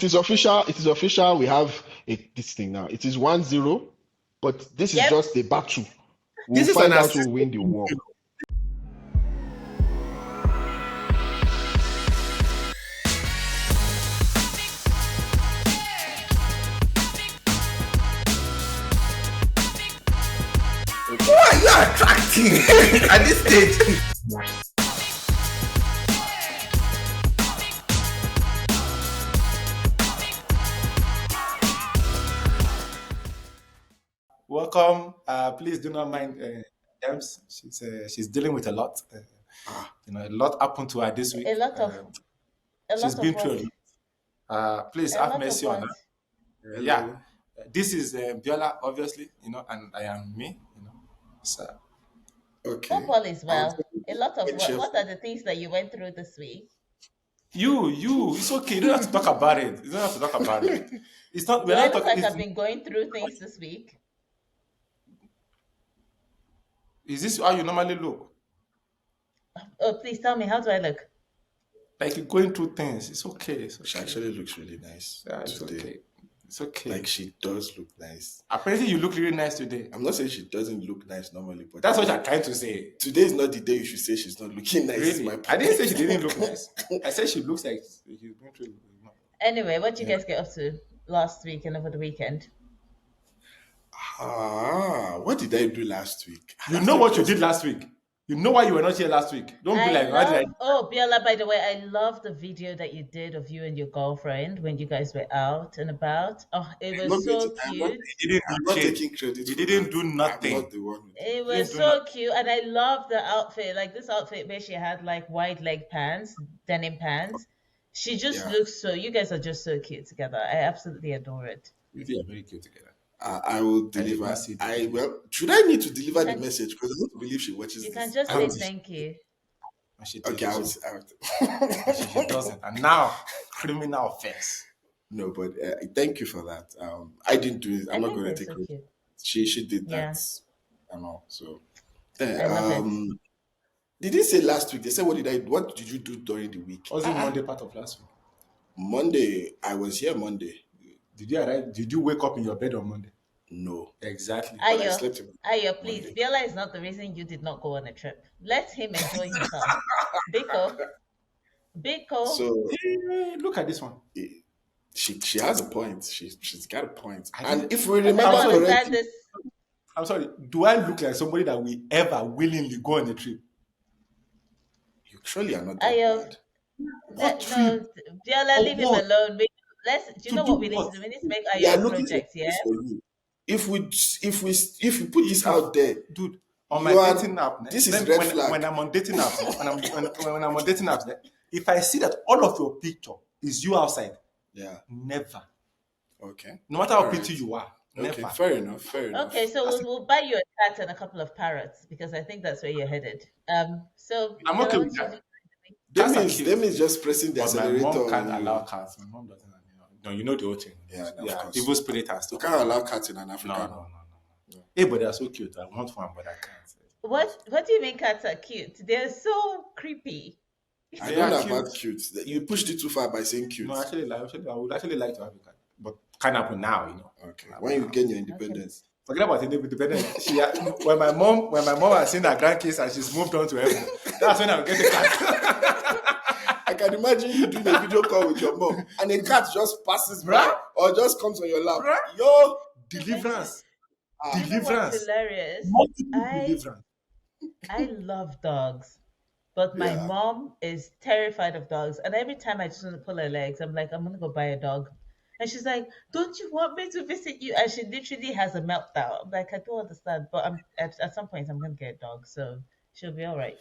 it is official. It is official. We have this thing now. It is 1-0, but this is Yep. just a battle. We'll This is find an out who will win the war. Who are you attracting at this stage? Welcome. Please do not mind Ems. She's dealing with a lot. A lot happened to her this week. A lot of She's been what? through a lot. Please A have lot mercy of on what? her. Yeah. This is Biola, obviously, and I am me, So, Okay. Hope all is well. A lot of what are the things that you went through this week? It's okay. You don't have to talk about it. You don't have to talk about it. It's not. Do We're I not look talking. like I've been going through things this week? Is this how you normally look? Oh, please tell me, how do I look? Like you're going through things. It's okay. She actually looks really nice It's today. okay. It's okay. Like she does look nice. Apparently, you look really nice today. I'm not saying she doesn't look nice normally, but That's what I'm trying to say. today is not the day you should say she's not looking nice. Really? My point. I didn't say she didn't look nice. I said she looks like she's going through. Anyway, what did you guys get up to last week and over the weekend? What did I do last week? You know what you did last week. You know why you were not here last week. Don't be like, why did I? Oh, Biola, by the way, I love the video that you did of you and your girlfriend when you guys were out and about. Oh, it was so cute. I'm not taking credit. You didn't do nothing. I'm not the one. It was so cute, and I love the outfit. Like this outfit where she had like wide leg pants, denim pants. She just looks so. You guys are just so cute together. I absolutely adore it. We are very cute together. I will deliver. Should I need to deliver the message? Because I don't believe she watches. You can just say thank you. Okay, I was. She doesn't, and now criminal offense. No, but thank you for that. I didn't do it. I'm not going to take it. She did that. I know. So, did they say last week? They said, what did you do during the week? Was it Monday part of last week? Monday, I was here Monday. Did you arrive? Did you wake up in your bed on Monday? No. Exactly. Ayo, please. Biola is not the reason you did not go on a trip. Let him enjoy himself. Biko. So look at this one. She has a point. She's got a point. And if we remember correctly, I'm sorry. Do I look like somebody that will ever willingly go on a trip? You surely are not that bad. No, Biola, leave him alone. Do you know what we need to do? We need to make Ayo project, yeah? If we put this out there, dude, on my dating app, this is red flag. When I'm on dating apps, when I'm on dating apps, if I see that all of your picture is you outside, never. Okay. No matter how pretty you are, okay, never. Fair enough. Okay, so we'll buy you a cat and a couple of parrots because I think that's where you're headed. So I'm okay with that. That means just pressing the accelerator. My mom can't allow cats. My mom doesn't. No, you know the whole thing. Yeah, evil spirit and stuff. You can't allow cats in an African. No. Hey, but they're so cute. I want one, but I can't. What do you mean cats are cute? They're so creepy. I don't know about cute. You pushed it too far by saying cute. No, actually, I would actually like to have a cat, but can't happen now, Okay. When you gain your independence. Forget about independence. When my mom has seen her grandkids and she's moved on to heaven, that's when I'll get a cat. I can imagine you doing a video call with your mom and a cat just passes by or just comes on your lap. Yo, deliverance. Deliverance. Hilarious. Deliverance. I love dogs, but my mom is terrified of dogs. And every time I just want to pull her legs, I'm like, I'm going to go buy a dog. And she's like, don't you want me to visit you? And she literally has a meltdown. I'm like, I don't understand. But at some point, I'm going to get a dog. So she'll be all right.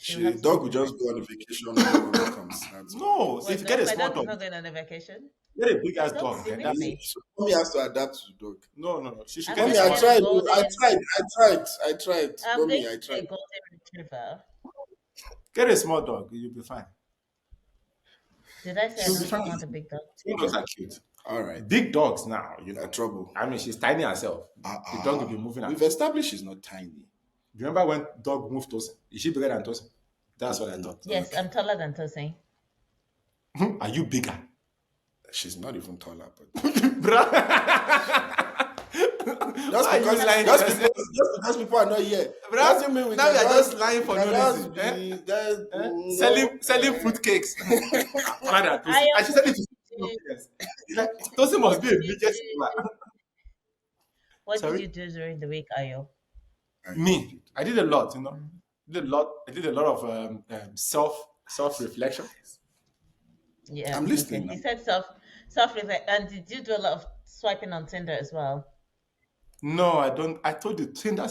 The dog will just go on a vacation when it comes. No, if you get a small dog. Not going on a vacation. Get a big ass dog. Mommy has to adapt to the dog. No. She should Mommy, I tried. Mommy, I tried. A golden retriever. Get a small dog. You'll be fine. Did I say I don't want a big dog? Small dogs are cute. All right. Big dogs now, trouble. I mean, she's tiny herself. The dog will be moving. We've established she's not tiny. Do you remember when dog moved Tosin? Is she bigger than Tosin? That's what I thought. Yes, I'm taller than Tosin. Are you bigger? She's not even taller, but Bruh. just Why are you because lying? just because people are not here Bruh, doesn't mean we now can you're just just lying we for can no just reason. be there. Selling fruitcakes. Rather, Tosin. Ayo, And she said it to do, yes. It's like Tosin what must be did a you biggest do? seller. What did Sorry? you do during the week, Ayo? Me. I did a lot, Mm. Did a lot. I did a lot of self reflection. Yeah, I'm okay. listening He now. said self reflect. And did you do a lot of swiping on Tinder as well? No, I don't. I told you, Tinder.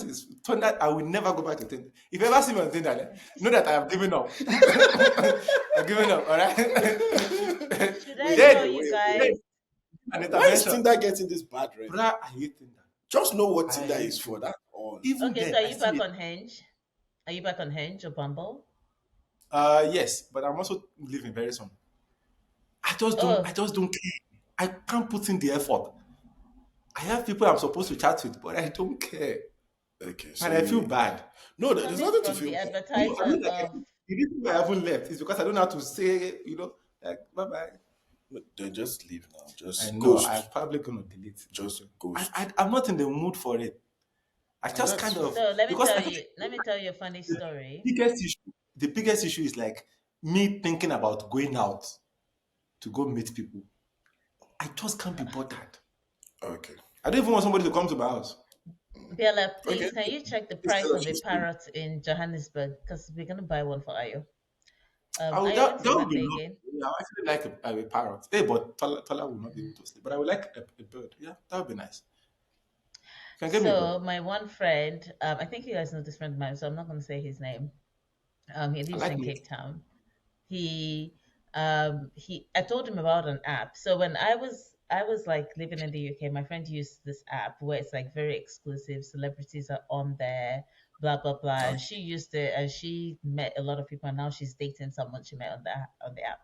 I will never go back to Tinder. If you ever see me on Tinder, know that I have given up. I've given up. All right. Should I Wait, tell Then, you then guys? an why is intervention. Tinder getting this bad rate? Bruh, I hate Tinder. Just know what I Tinder hate is for. Tinder. That all. Even Okay, so then, are I you still back hate. on Hinge? Are you back on Hinge or Bumble? Yes, but I'm also leaving very soon. I Oh, just don't care. I can't put in the effort. I have people I'm supposed to chat with, but I don't care. Okay, so And I feel you bad. no, there's coming nothing to from feel the bad. I advertiser mean, like, of the reason why I haven't left is because I don't know how to say, like, bye bye. Then just leave now. I Just know I'm ghost. probably going to delete it. Just I, ghost. I, I'm not in the mood for it. I And just that's kind fair. of, So because I feel let me tell you a funny the story. biggest issue is like me thinking about going out to go meet people. I just can't be bothered. Okay. I don't even want somebody to come to my house. Bella, Okay. please, can you check the Please price tell us of a your story. parrot in Johannesburg? Because we're gonna buy one for Ayo. Ayo, That, when's that your would be birthday lovely. again? Yeah, I actually like a parrot. Hey, but Tola will not be able to sleep. But I would like a bird. Yeah, that would be nice. You can get me a bird. So my one friend, I think you guys know this friend of mine, so I'm not gonna say his name. He I lives like in meat. Cape Town. He I told him about an app. So when I was like living in the UK, my friend used this app where it's like very exclusive, celebrities are on there, blah blah blah, Okay. and she used it and she met a lot of people and now she's dating someone she met on the app.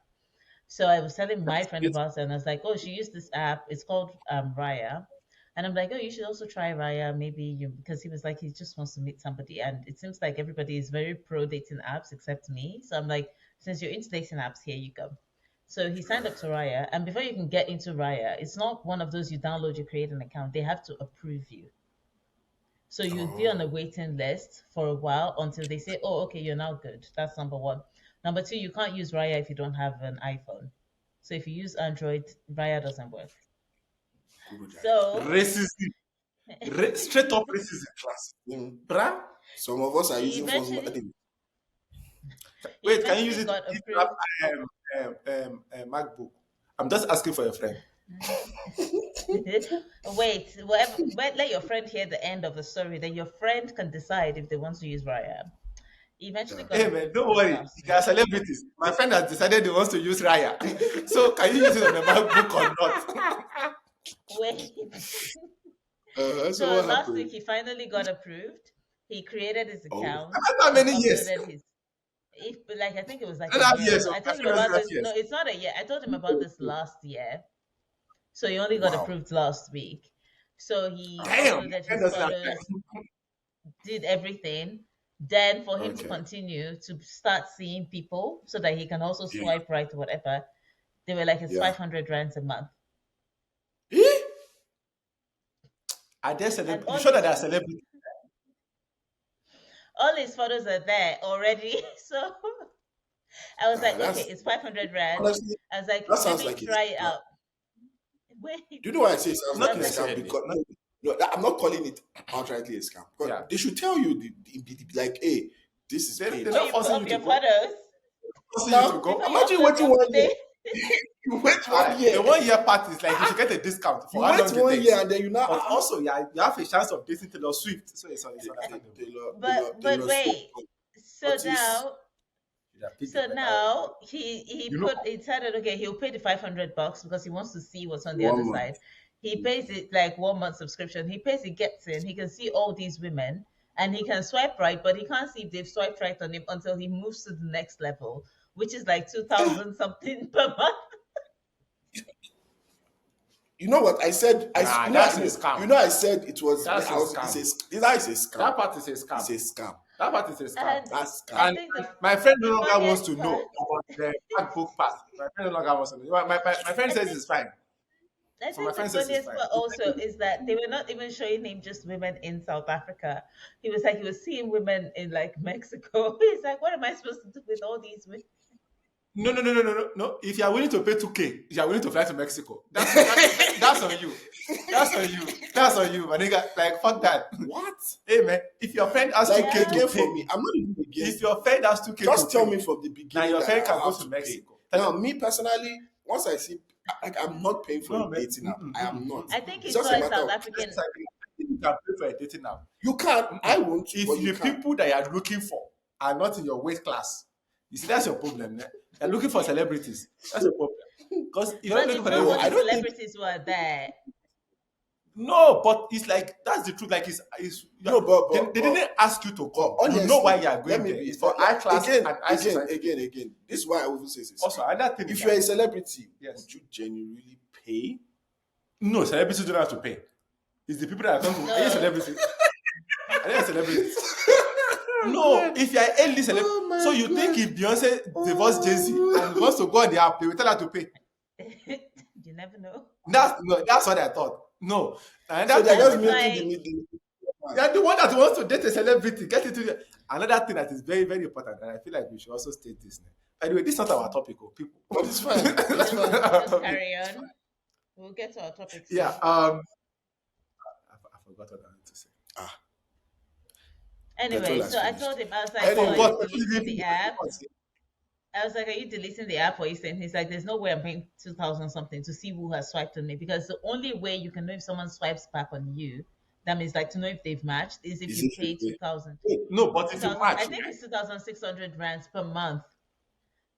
So I was telling my friend about it, and I was like, "Oh, she used this app. It's called Raya." And I'm like, "Oh, you should also try Raya. Maybe you," because he was like, he just wants to meet somebody, and it seems like everybody is very pro dating apps except me. So I'm like, since you're into dating apps, here you go. So he signed up to Raya, and before you can get into Raya, it's not one of those you download, you create an account. They have to approve you. So you'd be on a Oh, waiting list for a while until they say, "Oh, okay, you're now good." That's number one. Number two, you can't use Raya if you don't have an iPhone. So if you use Android, Raya doesn't work. good idea. So Racism. Straight up racism. Class. Bruh. Some of us are he using phones more. eventually he Wait, can you eventually use it got if you have approved. MacBook? I'm just asking for a friend. Wait, let your friend hear the end of the story. Then your friend can decide if they want to use Raya. He eventually got Hey man, approved don't this worry. last They are week. celebrities. My friend has decided he wants to use Raya. So can you use it on the MacBook or not? Wait. So So what last week happened? he finally got approved. He created his Oh, account After how and many years? uploaded his if like I think it was like a 2.5 year or years. so. Oh, I my told him friend has about 2.5 this. No, years. it's not a year. I told him about this last year. So he only got wow. approved last week. So he Ah, Damn, my uploaded friend his doesn't have photos, time. did everything. Then for him to okay. continue to start seeing people so that he can also Yeah. swipe right or whatever, they were like it's Yeah. 500 rands a month. Eh? Are they And You sure that they are celebrities? all his photos are there already. So I was like, okay, That's it's 500 rands. honestly, I was like, that let sounds me like a try it scam. out. Wait. Do you know why I say it sounds Not I like was a like, scam? necessarily. Because no, I'm not calling it outrightly a scam. Because Yeah. they should tell you, like, hey, this is They're paid. before not you put forcing you up to your go. photos, Forcing you to Now, before go. you imagine upload waiting your 1 year. today, You wait 1 year. The 1 year part is like you should get a discount You for how wait long it 1 year takes. and then you now But also, yeah, you have a chance of dating Taylor Swift. So it's understandable. but Taylor Swift wait. So artists. now Yeah, pick the So better one. now he decided okay he'll pay the $500 because he wants to see what's on the other 1 month. side. He pays it like 1 month subscription. He pays, he gets in. He can see all these women and he can swipe right, but he can't see if they've swiped right on him until he moves to the next level, which is like 2,000 something per month. You know what I said? Nah, that's a scam. I said it was. That's a It's scam. a. It's a scam. That part is a It's a scam. scam. That part is a scam. And That's I And scam. think my friend no the longer wants to funniest know part, about the MacBook part. My friend no longer wants to know. My friend I says think it's fine. I So my think the friend says it's funniest fine. part also is that they were not even showing him just women in South Africa. He was like he was seeing women in like Mexico. He's like, what am I supposed to do with all these women? No. If you are willing to pay 2K, you are willing to fly to Mexico. That's on you. That's on you. That's on you, my nigga. Like fuck that. What? Hey man, if your friend has Like 2K to again for pay, me, I'm not even if against. your friend has 2K to Just tell pay, me from the now beginning your that friend can I'll go have to to pay. Mexico. Now, me personally, once I see, like, I'm not paying for a No man. dating app. I am not. I think It's he just saw a a matter South of Just African. like, I think you can pay for a dating now. you can't. I won't, but If you the can. people that you are looking for are not in your weight class, you see that's your problem. Eh? You're looking for celebrities. That's your problem. Because if you're not But looking it's for not No, celebrities, I only don't think. celebrities who are there. no, but it's like that's the truth. Like No, they didn't ask you to come. You know honestly, why you are let going me there. be It's for high class and high society. again. This is why I always say it's a Also, scam. another thing is If you're a that celebrity, yes, would you genuinely pay? no celebrities don't have to pay. It's the people that are coming. Are you a No, celebrity? Are you a celebrity? No, God. if you're a A-list celebrity, Oh so my you think God. if Beyonce divorced Jay-Z and Oh. wants to go on the app, they will tell her to pay. you never know. That's what I thought. No, So another they're thing I is just was that milking the like, middle. you're the one that wants to date a celebrity. Get it to the, another thing that is very, very important, and I feel like we should also state this. By the way, this is not our topic, oh, people. But it's fine. It's just fine. Our just topic. carry on. We'll get to our topic Yeah. soon. I forgot what I wanted to say. Ah, petrol Anyway, has so I finished. told him, I was I like, so are Anyway, you forgot. deleting the app? I was like, are you deleting the app or you saying? He's like, there's no way I'm paying 2,000 something to see who has swiped on me because the only way you can know if someone swipes back on you, that means like to know if they've matched is if is you it pay free? 2,000. No, but if you 2,000, I match, think it's 2,600 rands per month.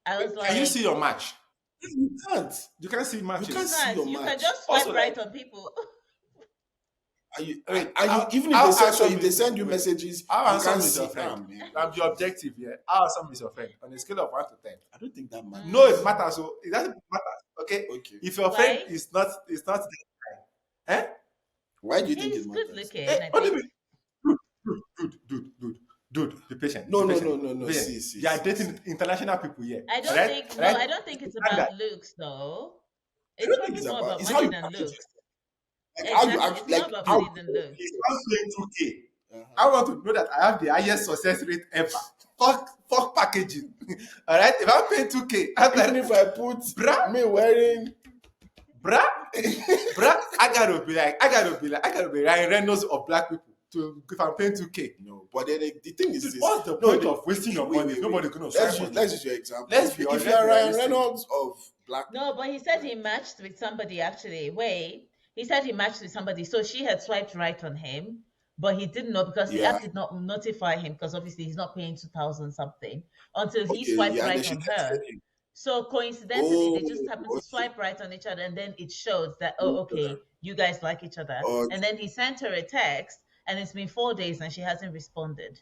I was can you see like, your match? You can't. You can't see You you can't matches. see can't. your You can match. just Also, swipe right like, on people. wait, Even if they how send so handsome if they is send you wait, messages, how you can't handsome is see. your friend? Ah, man. I'm the objective here. How handsome is your friend on a scale of 1 to 10? I don't think that No, it matters. Mm, matters. So it doesn't matter. Okay, Okay. if your friend why? is not, eh? Why do you think it He's good matters? looking, I Only think. dude, be patient. No, Be no, patient. no, no, no. Be patient. See. You are dating international people here. I All don't right, think all no, right. I don't think it's Stand about that. looks though. I It's don't think probably it's more about. about It's how money you than package looks. yourself. Like how you Exactly. act. It's more Like about how. money than looks. If I'm paying 2K, Uh-huh. I want to know that I have the highest success rate ever. Fuck packaging. All right, if I'm paying 2K, I'm Even like, if I put bruh, me wearing. bruh, bruh, I gotta be Ryan Reynolds of black people to if I'm paying 2K. No, but then the thing is Dude, this. what's the No, point of wasting your money if nobody's gonna swipe on you? Let's use your example. Let's If, be if honest, you're let's be Ryan realistic. Reynolds of black No, people, but he said right? he matched with somebody actually. Wait. He said he matched with somebody. So she had swiped right on him, but he didn't know because the Yeah. app did not notify him because obviously he's not paying 2,000 something until he Okay. swiped Yeah. And then right she on texted her. him. So coincidentally, Oh. they just happened to Okay. swipe right on each other, and then it shows that oh, okay, you guys like each other. And Okay. then he sent her a text, and it's been 4 days, and she hasn't responded.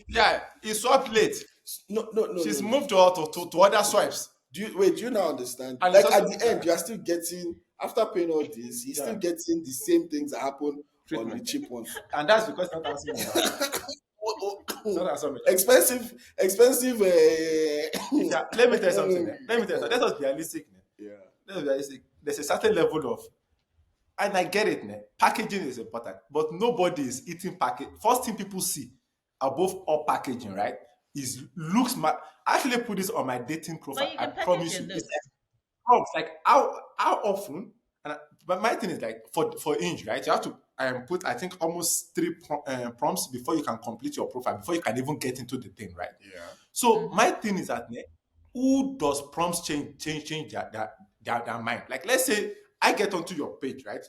Yeah, he swapped late. No. She's moved to other swipes. Do you now understand? And Like it's at also the end, you are still getting after paying all this, he's still getting the same things that happen on the treatment. cheap ones. And that's because it's not handsome enough. It's not handsome enough. expensive. Let me tell you something. Let me tell you. Let us be realistic. Yeah. Let us be realistic. There's a certain level of, and I get it. Packaging is important, but nobody is eating package. First thing people see above all packaging, right, is looks. I actually put this on my dating profile. But you I can package promise your you. It's looks. prompts like how often. But my thing is like for Inge, right? You have to put I think almost 3 prompts before you can complete your profile, before you can even get into the thing, right? Yeah. So my thing is that who does prompts change their mind? Like let's say I get onto your page, right?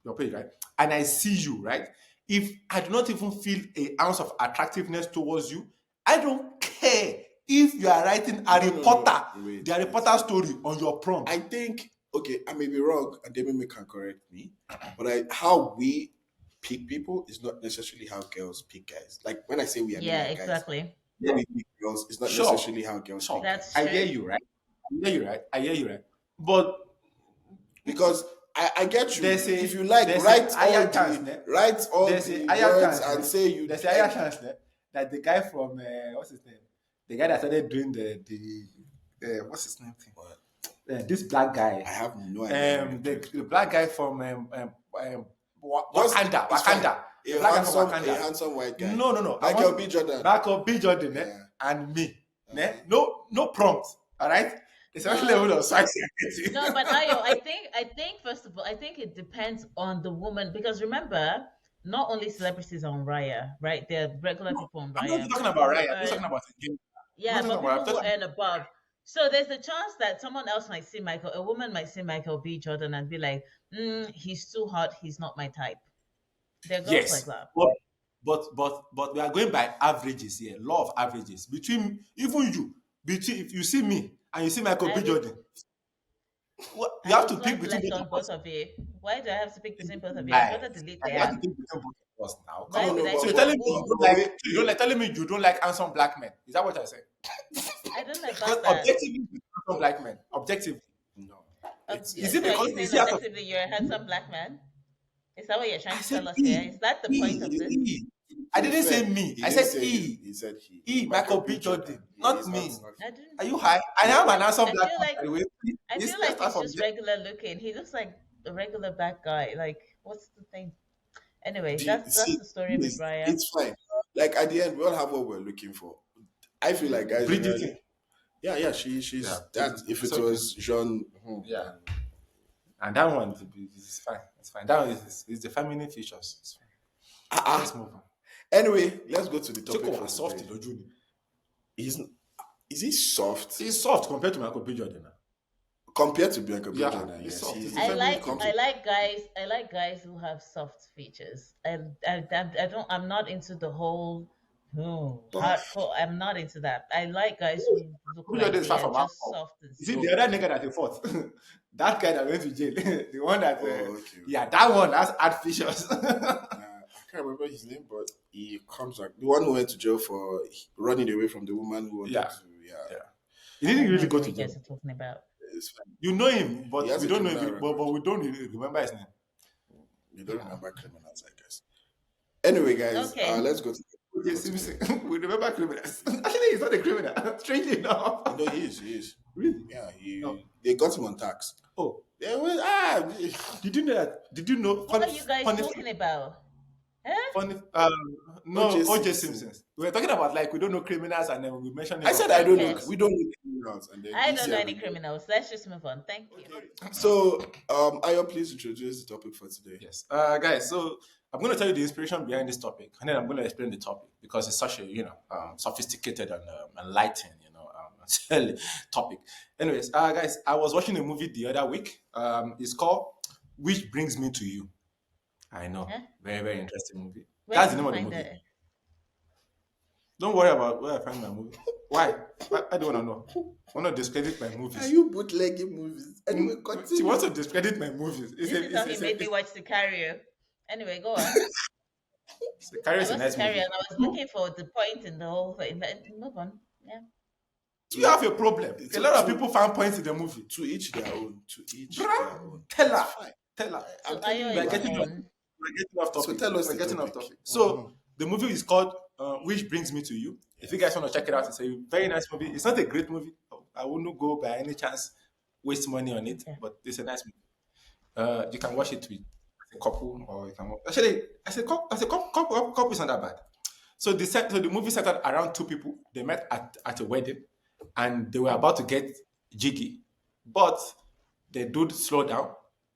Your page, right? And I see you, right? If I do not even feel an ounce of attractiveness towards you, I don't care if you are writing Harry Potter, the Harry Potter story on your prompt. I think okay, I may be wrong, and Demi can correct me, but how we pick people is not necessarily how girls pick guys. Like when I say we are Yeah, like guys, exactly. when we pick girls, it's not Sure. necessarily how girls pick. That's I true. hear you, right? I hear you, right? But because I get you. There's a- If you like, there's a write higher all chance, the ne? write all There's the a higher words chance, and ne? say you. There's a higher chance that the guy from what's his name? The guy that started doing the what's his name thing? What? This black guy. I have no idea. The black guy from Just, Wakanda. it's fine. Wakanda. The black guy from A Wakanda. handsome white guy. No. Michael B. Jordan. Michael B. Jordan, Yeah. and me. No prompt. All right. It's actually a bit of sexy. No, but I think first of all, I think it depends on the woman because remember, not only celebrities are on Raya, right? There are regular people on I'm not Raya. talking People about who Ryan. I'm just talking earn, about a game. I'm yeah, not talking but about. people who earn above. So there's a chance that someone else might see Michael, a woman might see Michael B. Jordan and be like, he's too hot, he's not my type. There are girls like Yes, that. but we are going by averages here. Law of averages between even you between if you see me and you see Michael I B. would Jordan, you I have would to pick swipe between left both on of both us. of you. Why do I have to pick between both of you? I'd Right. rather delete And the you have to app. pick between both of us now. Come Why on. would I So you're pick? telling me you don't like telling me you don't like handsome black men. Is that what I said? I don't know Because about that. objectively, you like handsome black men. Objectively. No. Is it So are because you you saying see out of objectively you're a handsome black man? Is that what you're trying I to said tell us here? E. Is that the point of this? E. I didn't say me. He I didn't said say E. he said he. Michael B. Jordan, Yeah, not he's me. not I didn't. Are you high? I I feel am an like handsome I black feel man, like by the way. I Please, feel let's like start he's from just there. regular looking. He looks like a regular black guy. Like, what's the thing? Anyway, that's See, the story with Raya. it's fine. Like at the end, we all have what we're looking for. I feel like guys Bridgerton. generally, yeah, she's that. Bridgerton. If It's it okay. was Jean, Yeah. And that one is fine. It's fine. That one is the feminine features. It's fine. Let's move on. Anyway, let's go to the topic Chico for was soft, today. Junior. He's is he soft He's soft compared to Michael B. Jordan. compared to Bianca B. Yeah, Jordan? he's Yes, soft. he's He's a feminine I like guys. I like guys who have soft features. I don't. I'm not into the whole buff. hardcore. I'm not into that. I like guys who look B. Jordan like is they far are from just alcohol. soft and You see, smooth. the other nigga that he fought, that guy that went to jail, the one that, Okay. yeah, that one has had features. I can't remember his name, but he comes like the one who went to jail for running away from the woman who wanted Yeah. to. Yeah. He didn't I don't really know go what to you jail. guys are talking about. It's fine. You know him, but He has we a don't know criminal him, but record. we don't remember his name. You don't remember criminals, I guess. Anyway, guys, Okay. let's go to Okay, Simpson. We remember criminals. Actually, he's not a criminal. Strangely enough. No, he is. Really? Yeah, No. they got him on tax. Oh, Yeah, well, did you know that? Did you know? What are you guys talking about? Huh? Funny. No, O.J. O.J. Simpson. Simpsons. We were talking about like we don't know criminals, and then we mentioned. I said I don't know. Okay. We don't know criminals, and then I he don't said know we any do. criminals. Let's just move on. Thank you. So, Ayo, please introduce the topic for today. Yes, guys. So I'm going to tell you the inspiration behind this topic, and then I'm going to explain the topic because it's such a sophisticated and enlightening topic. Anyways, guys, I was watching a movie the other week. It's called "Which Brings Me to You." I know, Huh? very very interesting movie. Where That's did the you name of the find movie. it? Don't worry about where I find my movie. Why? I don't want to know. I want to discredit my Are movies. you bootlegging movies? Anyway, She continue. wants to discredit my movies. This is how he made me watch Sicario. Anyway, go on. Carrie I is a watched nice Sicario movie. and I was looking for the point in the whole thing. Move on. Yeah. You have a problem. It's A lot of true. people found points in the movie. To each their own. To each Bruh, their own. Tell her. It's fine. Tell her. So I'm telling Ayo you, We're is getting off, on. we're getting off topic. So tell us We're the getting off topic. topic. So the movie is called Which Brings Me to You. If you guys want to check it out, it's a very nice movie. It's not a great movie. I wouldn't go by any chance waste money on it, Yeah. but it's a nice movie. You can watch it with a couple, or you can actually as a couple is not that bad. So the movie started around two people. They met at a wedding, and they were about to get jiggy, but the dude slowed down,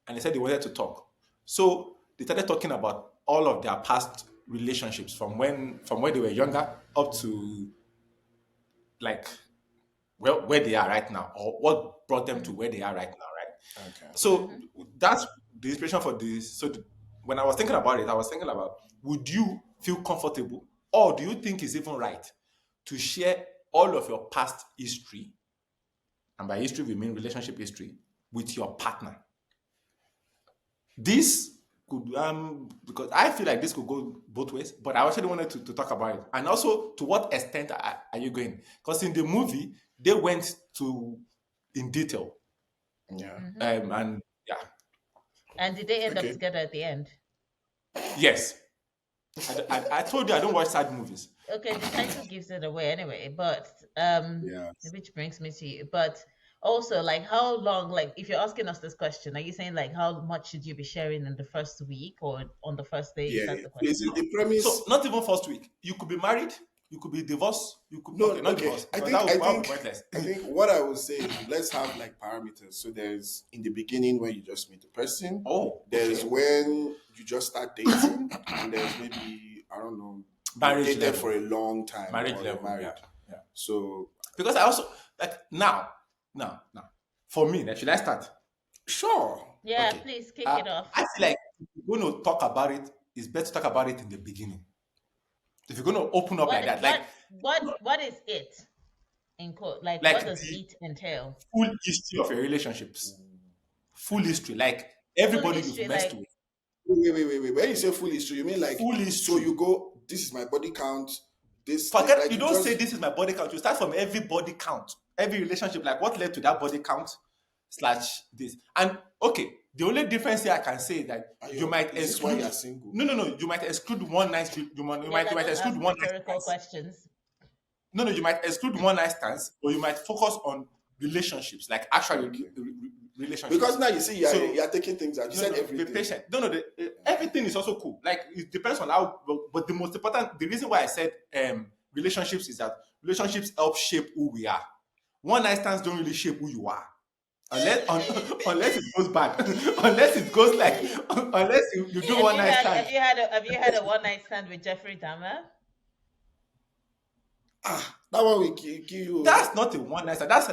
and they said they wanted to talk. So they started talking about all of their past relationships from when they were younger up to like where they are right now, or what brought them to where they are right now, right? Okay. So that's the inspiration for this. So when I was thinking about it, I was thinking about, would you feel comfortable, or do you think it's even right to share all of your past history, and by history we mean relationship history, with your partner? This could because I feel like this could go both ways, but I actually wanted to talk about it, and also to what extent are you going? Because in the movie they went to in detail, Yeah. and yeah, And did they end up Okay. together at the end? yes. I told you I don't watch sad movies, Okay, the title gives it away anyway, but Yeah. which brings me to you. But also, like, how long? Like, if you're asking us this question, are you saying like how much should you be sharing in the first week or on the first day? Is Yeah. that the Is question? it the So premise? not even first week. You could be married. You could be divorced. You could No, okay, not okay. divorced I because think I that would be think pointless. I think what I would say is let's have like parameters. So there's in the beginning when you just meet the person, Oh, there's okay. when you just start dating, and there's maybe I don't know, you've Marriage dated level. for a long time Marriage or you're level. Yeah, married. yeah. So Because I also like now. For me, like, should I start? sure. Yeah, Okay. please kick it I off. feel like if you're going to talk about it, it's better to talk about it in the beginning. If you're going to open up like What that, what what is it in quote? Like, like what does the it entail? full history of your relationships, full history, like Full everybody you've history, messed like with, Wait. When you say full history, you mean like full so history. you go, this is my body count, this Forget like you you don't say just this is my body count. You start from every body count, every relationship, like what led to that body count slash this. And okay, the only difference here I can say is that you Ayo, might is this why exclude. you're single? No. You might exclude one night. yeah, You that might don't exclude ask one night rhetorical stands. questions. No. You might exclude one night stands, or you might focus on relationships, like actual Okay. Because relationships. now you see So you're taking things out. You said be everything. patient. Everything is also cool. Like it depends on how. But the most important, the reason why I said relationships is that relationships help shape who we are. One night stands don't really shape who you are, unless it goes bad, unless it goes like unless you do Have one you night had stand. have you had a one night stand with Jeffrey Dahmer? That one will kill you. That's not a one night stand. That's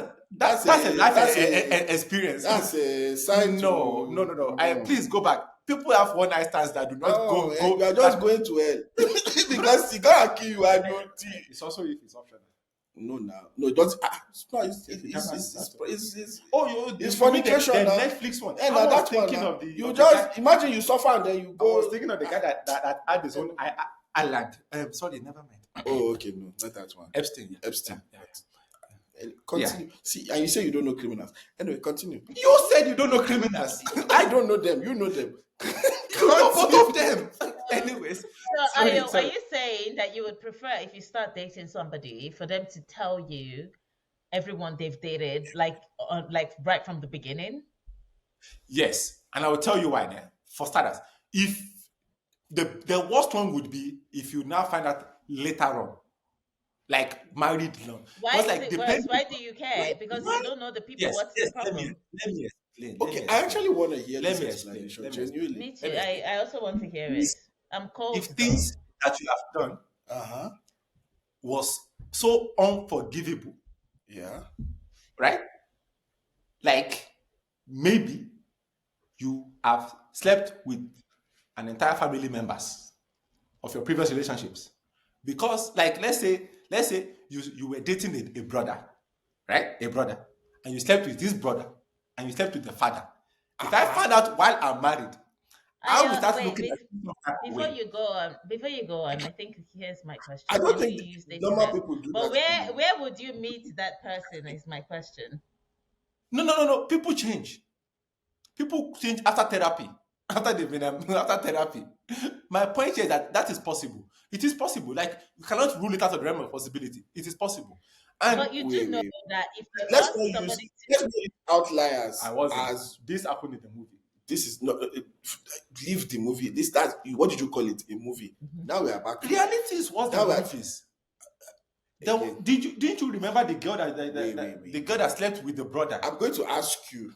That's a a life that's a experience. that's a sign to No. I no. please go back. People have one night stands that do not Oh, you go are just that going to hell because he gonna kill you. I know. it's also if it's optional. No, now, no, it doesn't. It's not. If it happens, that's okay. Oh, It's you mean fornication the now. Netflix one? And I now was that one thinking now. of the You guy. just imagine you suffer and then you I was go. thinking of the guy that had his own island. Sorry, never mind. Oh, okay, no, not that one. Epstein. Epstein. Yeah. Continue. See, and you say you don't know criminals. Anyway, continue. You said you don't know criminals. I don't know them. You know them. You know both of them. Anyways, So sorry, are sorry. you saying that you would prefer if you start dating somebody for them to tell you everyone they've dated, like right from the beginning? Yes, and I will tell you why. Now, for starters, if the worst one would be if you now find out later on, like married long, Why because is like it worse? depending. Why do you care? Because if Why? you don't know the people, Yes, what's the yes. problem? Let me explain. Let Okay, me I actually explain. want to hear Let this me explain. explanation. Let me explain. Genuinely. Me too. Let me explain. I also want to hear it. Things, I'm if cold though. things that you have done Uh huh. was so unforgivable, Yeah. right? Like maybe you have slept with an entire family members of your previous relationships, because like let's say you were dating a brother, right? A brother, and you slept with this brother, and you slept with the father. If I find out while I'm married, I will start Wait, looking at it some kind of way. before you go on, I think here's my I question. I don't know think you use dating normal apps, people do but that anymore. where would you meet that person? Is my question. No. People change. People change after therapy. After they've been after therapy. My point here is that that is possible. It is possible. Like you cannot rule it out of the realm of possibility. It is possible. And But you do Wait, know wait. that if you Let's ask not use somebody let's not use outliers I wasn't. as This happened in the movie. this is not leave the movie. This that what did you call it? A movie. Mhm. Now we are back to Reality is what's the now we are movies. again. Didn't you remember the girl Wait. the girl that slept with the brother? I'm going to ask you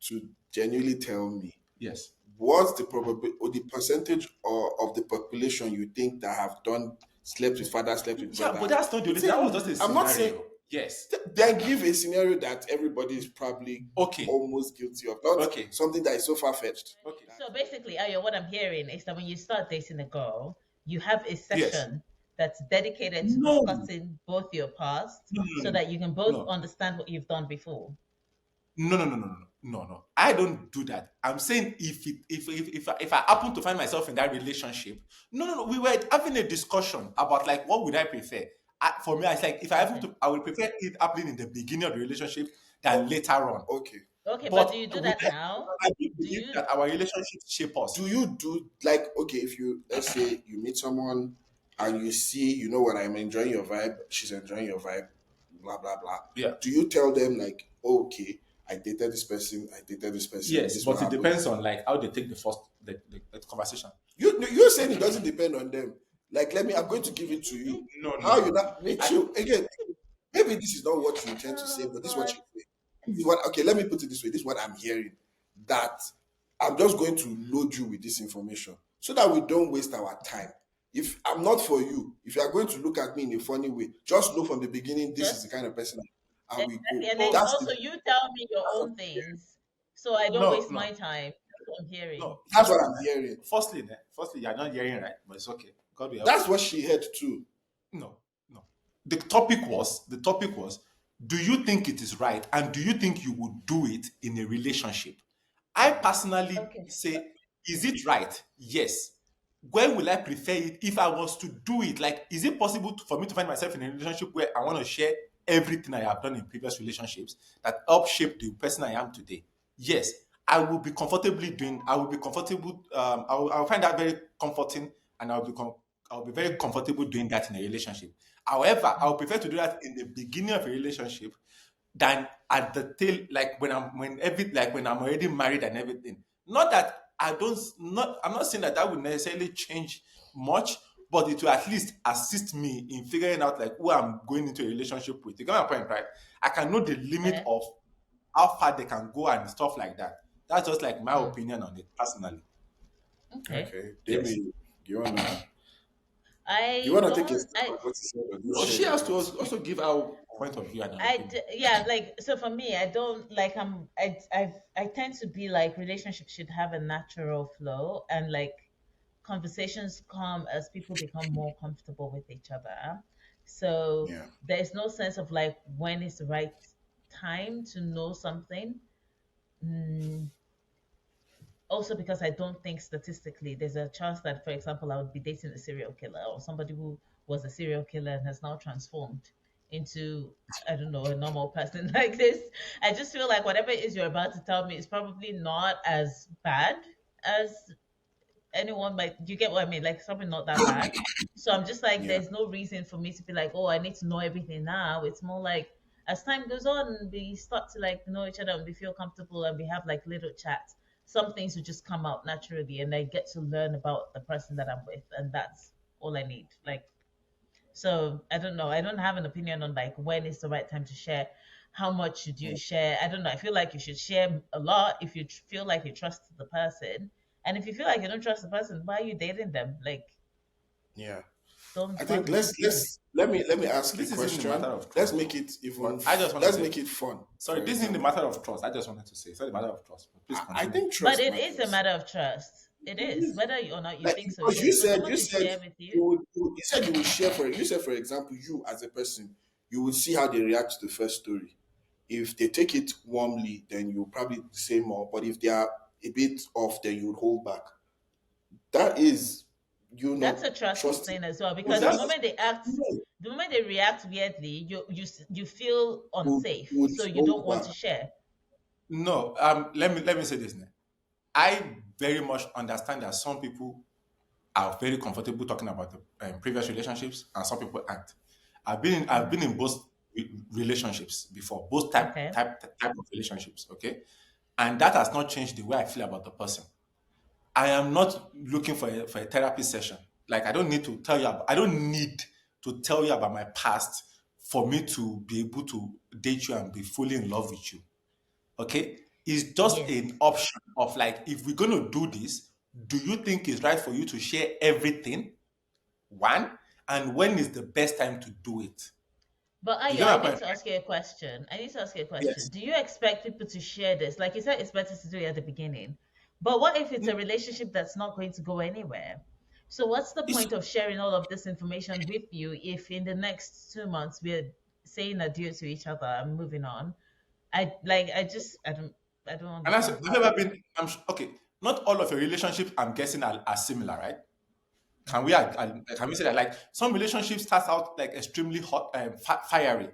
to genuinely tell me Yes. what's the probability or the percentage of the population you think that have done slept with father, slept with Yeah, but brother. that's not the only thing. That was just a I'm not scenario. saying Yes. then give a scenario that everybody is probably Okay. almost guilty of, not Okay. something that is so far fetched. Okay. So basically, Ayo, what I'm hearing is that when you start dating a girl, you have a Yes. session that's dedicated to No. discussing both your past so No. that you can both No. understand what you've done before. No. I don't do that. I'm saying if I happen to find myself in that relationship, no. We were having a discussion about like what would I prefer. For me, it's like if I happen Okay. to, I would prefer it happening in the beginning of the relationship than later on. Okay. Okay, but do But you do that now? I do Do believe you? that our relationships shape us. Do you do like okay if you let's say you meet someone and you see, you know what, I'm enjoying your vibe, she's enjoying your vibe, blah blah blah. Yeah. Do you tell them like, oh, okay, I dated this person, Yes, this what but it happened? depends on like how they take the conversation. You're saying it doesn't depend on them. Like, let me, I'm going to give it to you. No, no, How no, you no. not wait you again? Maybe this is not what you intend to say, Oh but this is what God. you say. This is what, okay, let me put it this way. This is what I'm hearing. That I'm just going to load you with this information so that we don't waste our time. If I'm not for you, if you are going to look at me in a funny way, just know from the beginning this is the Just kind of person and we exactly. go. And then Oh, also you tell me your That's what, own things so I don't no, waste no, my time. That's what I'm hearing. no. that's what I'm hearing. Firstly, you're not hearing right, but it's okay. God will help That's you. what she heard too. No, no. The topic was, do you think it is right, and do you think you would do it in a relationship? I personally Okay. say, is it right? Yes. Where will I prefer it if I was to do it? Like, is it possible for me to find myself in a relationship where I want to share everything I have done in previous relationships that help shape the person I am today? Yes. I will be comfortable. I will find that very comforting, and I'll be very comfortable doing that in a relationship. However, I would prefer to do that in the beginning of a relationship than at the tail, like when I'm already married and everything. Not that I don't not I'm not saying that that would necessarily change much, but it will at least assist me in figuring out like who I'm going into a relationship with. You get my point, right? I can know the limit Yeah. of how far they can go and stuff like that. That's just like my Mm. opinion on it personally. Okay. Okay, Yes. Demi, you wanna you I wanna take a don't. step on what you said, or do you No, share she your has to thoughts? also give our point of view and our opinion. Yeah, like so for me, I don't like I tend to be like relationships should have a natural flow and like conversations come as people become more comfortable with each other. So Yeah. there's no sense of like when is the right time to know something. Mm, also because I don't think statistically there's a chance that, for example, I would be dating a serial killer or somebody who was a serial killer and has now transformed into, I don't know, a normal person like this. I just feel like whatever it is you're about to tell me is probably not as bad as anyone might. You get what I mean? Like something not that bad. So I'm just like, Yeah. there's no reason for me to be like, oh, I need to know everything now. It's more like as time goes on, we start to like know each other and we feel comfortable and we have like little chats. Some things will just come out naturally, and I get to learn about the person that I'm with, and that's all I need. Like, so I don't know. I don't have an opinion on like when is the right time to share. How much should you share? I don't know. I feel like you should share a lot if you feel like you trust the person, and if you feel like you don't trust the person, why are you dating them? Like, Yeah. I don't think bother. let me ask a This isn't a matter question. of Let's trust, make though. it even But I just want to let's say, make it fun, sorry, for this isn't a example. matter of trust. I just wanted to say it's not a matter of trust. But please I continue. think But trust it is a matters. matter of trust. It is whether or not you Like, think so. It because you is for said someone you to said share with you. you said you would share for you said, for example, you as a person, you would see how they react to the first story. If they take it warmly, then you'll probably say more. But if they are a bit off, then you would hold back. That is you That's not a trust trusting. thing as well Because because the that's moment they act, no, the moment they react weirdly, you feel unsafe, would so you don't hold want back. to share. No, let me say this now. I very much understand that some people are very comfortable talking about the previous relationships, and some people aren't. I've been in both relationships before, both Okay. type of relationships. Okay, and that has not changed the way I feel about the person. I am not looking for a therapy session. Like I don't need to tell you about my past for me to be able to date you and be fully in love with you. Okay? It's just Yes. an option of like, if we're gonna do this, do you think it's right for you to share everything? One, and when is the best time to do it? But You Ayo, get I my need point, to right? ask you a question. I need to ask you a question. Yes. Do you expect people to share this? Like you said, it's better to do it at the beginning. But what if it's a N- relationship that's not going to go anywhere? So what's the It's point of sharing all of this information with you if in the next 2 months we're saying adieu to each other and moving on? I don't and understand. I've never been. Okay. Not all of your relationships, I'm guessing, are similar, right? Can we say that like some relationships start out like extremely hot and fiery,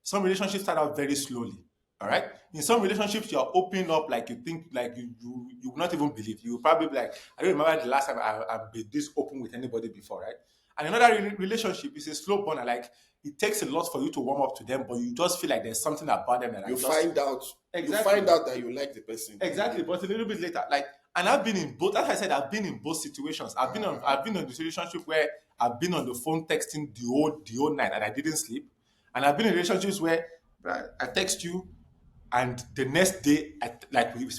some relationships start out very slowly, all right? In some relationships you're opening up like you think like you will not even believe. You will probably be like, I don't remember the last time I've been this open with anybody before, right? And another relationship is a slow burner. Like it takes a lot for you to warm up to them, but you just feel like there's something about them that You like just find out. You exactly. find out that you like the person. Exactly, but a little bit later, like, and I've been in both. As I said, I've been in both situations. I've been on this relationship where I've been on the phone texting the whole night and I didn't sleep, and I've been in relationships where I text you, and the next day, like we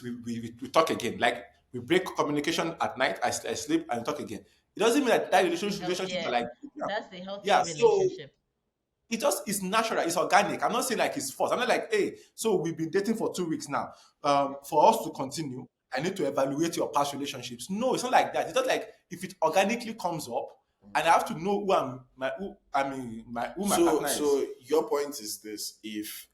talk again. Like we break communication at night. I sleep and talk again. It doesn't mean that relationship are Healthier. like That's the healthier yeah. So relationship. it's natural, it's organic. I'm not saying like it's forced. I'm not like, hey, so we've been dating for 2 weeks now. For us to continue, I need to evaluate your past relationships. No, it's not like that. It's not like if it organically comes up and I have to know who my So, partner is. so your point is this: if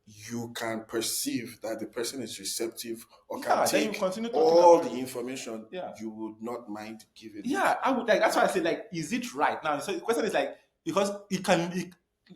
you can perceive that the person is receptive or can Yeah, then you take continue talking all about the it. information, Yeah. you would not mind giving it. Yeah, I would like that's why I say like, is it right now? So the question is like, because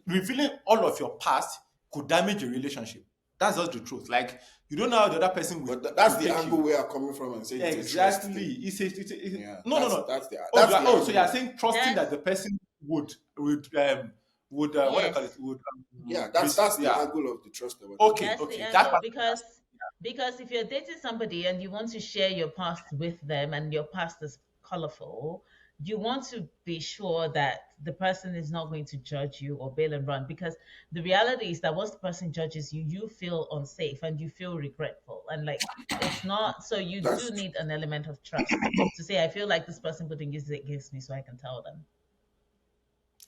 revealing all of your past could damage a relationship. That's just the truth. Like you don't know how the other person will, But that's will the take angle you. we are coming from and saying it's a trust Exactly. thing. Yeah, No, no, that's no. that's the Oh, that's the so angle. you are saying trusting that That's the person would what do you call it yes. would Yeah, that's the yeah. angle of the trust that we're talking Okay, That's about. the okay. That angle part, that's because if you're dating somebody and you want to share your past with them and your past is colorful, you want to be sure that the person is not going to judge you or bail and run, because the reality is that once the person judges you, you feel unsafe and you feel regretful, and like it's not, so you do That's need an element of trust to say I feel like this person wouldn't use it against me, so I can tell them.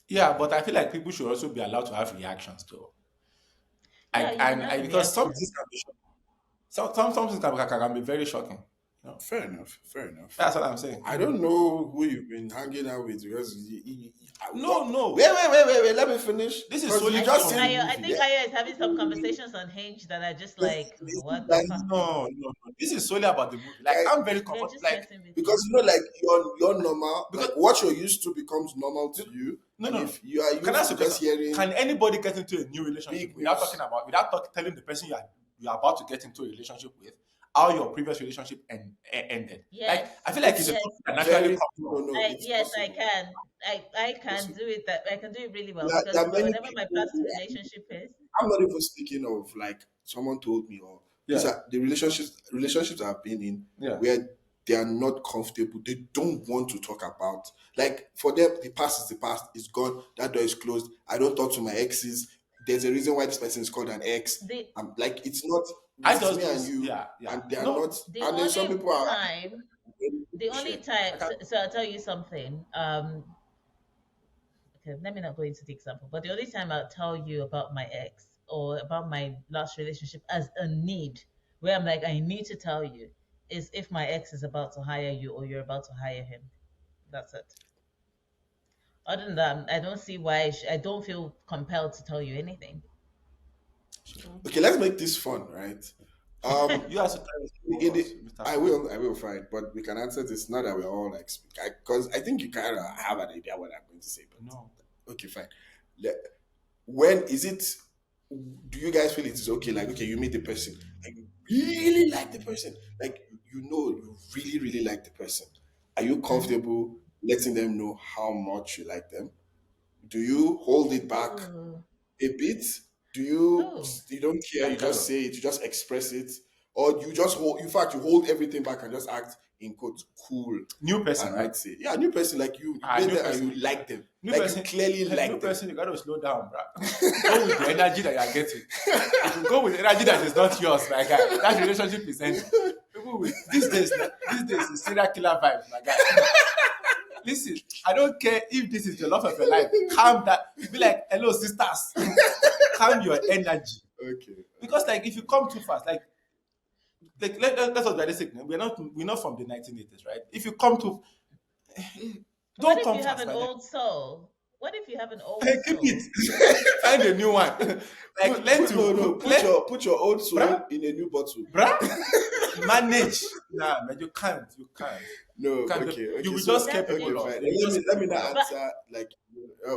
yeah, but I feel like people should also be allowed to have reactions though. Yeah, you can have Because some things reactions. can be shocking. Some things can be very shocking. You know? fair enough. Fair enough. That's what I'm saying. I don't know who you've been hanging out with because No, no. wait. Let me finish. This is Because solely you I just think from said Ayo, the I movie. think Ayo is having some conversations on Hinge that are just like, what the like, fuck? No, no, no. This is solely about the movie. Like guy, I'm very We're comfortable. just Like messing with because you. like you're normal, because like what you're used to becomes normal to you, no, and no, no. if you are Can I used ask to you a question? just hearing Can anybody get into a new relationship big without news, telling the person you are about to get into a relationship with how your previous relationship ended? Like Yes, I feel like it's a yes, something that naturally very comes up. no, it's yes, I possible. can. I It's can possible. do it. That I can do it really well There because are many whatever my people past who relationship is, I'm not even speaking of like someone told me or these Yeah, are the relationships I've been in yeah. where they are not comfortable. They don't want to talk about like for them the past is the past, it's gone, that door is closed. I don't talk to my exes. There's a reason why this person is called an ex. the I'm like it's not I this is just me don't. and you Yeah, yeah. and they are No, not the and then some only people are time, the only share. I time. can. So I'll tell you something. Okay, let me not go into the example, but the only time I'll tell you about my ex or about my last relationship as a need, where I'm like, I need to tell you, is if my ex is about to hire you or you're about to hire him. That's it. Other than that, I don't see why I don't feel compelled to tell you anything. Okay, let's make this fun, right? Um You have to tell us in first, the, Mr. I Fun. will, I will find, but we can answer this now that we're all like, because I think you kind of have an idea what I'm going to say, but No. okay, fine. Le- When is it? Do you guys feel it is okay? Like, okay, you meet the person, and you really like the person, like you know, you really, really like the person. Are you Hmm. comfortable letting them know how much you like them? Do you hold it back Oh, a bit? Do you oh. you don't care, Yeah, you kind just of. say it, you just express it, or you just hold in fact you hold everything back and just act in quotes cool New person, and right? not say yeah, new person like you Ah, met new them and person. you like them, New like you person. clearly New like them. person. You gotta slow down, bro. Go with the energy that you are getting. If you go with energy that is not yours, my guy, that relationship is ending. People with these days is serial killer vibes, my guy. Listen, I don't care if this is the love of your life. Calm that. Be like, hello, sisters. Calm your energy. Okay, Because like if you come too fast, let's be realistic. We're not from the 1980s, right? If you come too, What don't if come you have fast, an my guy. old soul? What if you have an old Hey, keep soul? it. Find a new one. Like learn put no no to learn, put your old bruh, soul in a new bottle. bruh. Manage. Nah, man, you can't. You can't. You No, can't. okay, You okay, will so just That's scare okay, people it. off. fine. You will just scare Let me people not off. But answer like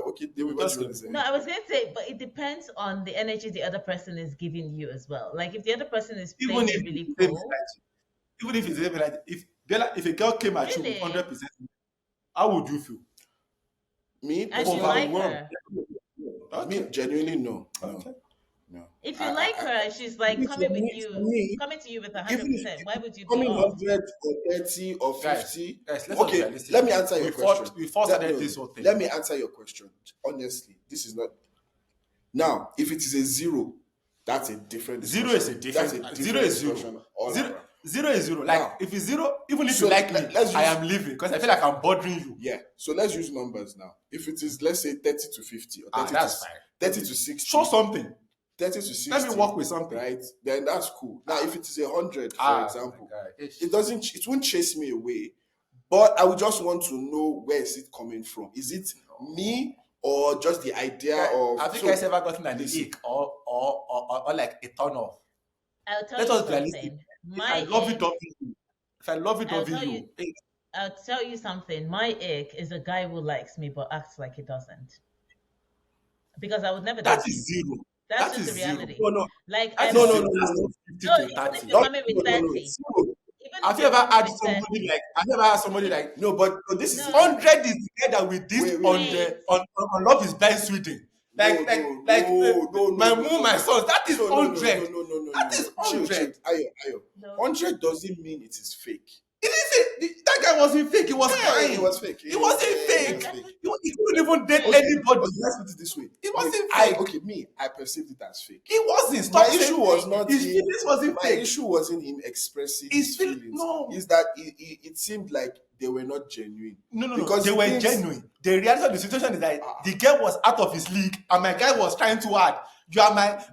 okay, You will David, what just do you scare want to people say? no, off. I was going to say, but it depends on the energy the other person is giving you as well. Like if the other person is Even playing if it it's really the same cool, energy, even if it's the same energy, if Bella, if a girl came at you with really, 100%, how would you feel? Me and you personally, like Overwhelmed. her. me Okay. genuinely no, no, Okay. no. If you like I her and she's like for me, coming to you with even if 100%, why would you be coming off? 100 or 30 or Guys, 50, guys, let us be okay, realistic let me here. answer your Before question. before Let, started no, this no, whole thing, let me answer your question. Honestly, this is not. Now, if it is a zero, that's a different zero is a discussion. That's different a zero different is zero. discussion all Zero around. zero is zero. Like Now, if it's zero, even if you so like me, let's I use am leaving because I feel like I'm bothering you. yeah. So let's use numbers now. If it is, let's say, 30 to 50 or 30 to That's fine. 30 to Show 60, something. 30 to Let me 60, work with something. right? Then that's cool. Now, if it is 100, for My example, God. it won't chase me away, but I would just want to know where is it coming from. Is it me or just the idea of Have you guys so ever gotten an listen, ick or like a turn off? I'll tell Let you us be realistic. something. If I My love it ick, of you, if I love it I'll of tell you, you, hey, I'll tell you something. My ick is a guy who likes me but acts like he doesn't. Because I would never that date is you. zero. That's That just is the zero. reality. no, no, Like That I'm is no, no, zero. no, That's no, no, not 50 no, to even if 30. you're not coming with no, no, no. 30, So, even if Have you you're ever coming had with somebody 30, like? Have you ever had somebody if like? no, but this is the no, thing. 100 is together with this on wait, the on Love is Blind Sweden. No, no, no, no, no, My no, moon, no, my no. sons. That is So no, no, no, 100. no, no, no, That no, is no. Chill, chill. 100. Ayo, ayo. no, 100 doesn't mean it is fake. It is it. That guy wasn't fake. He was Hey, it lying. was fake. He wasn't no, fake. It was that's fake. what, He couldn't even date wait, Okay, anybody. okay, let's put it this way. He Okay, wasn't fake. I perceived it as fake. He wasn't. My Stop saying issue was fake. not His him. feelings wasn't My fake. issue wasn't him expressing His his feel feelings. no. Is that it seemed like they were not genuine No, no, no. because They the were things. genuine. The reality of the situation is that Ah, the girl was out of his league, and my guy was trying too hard. You are my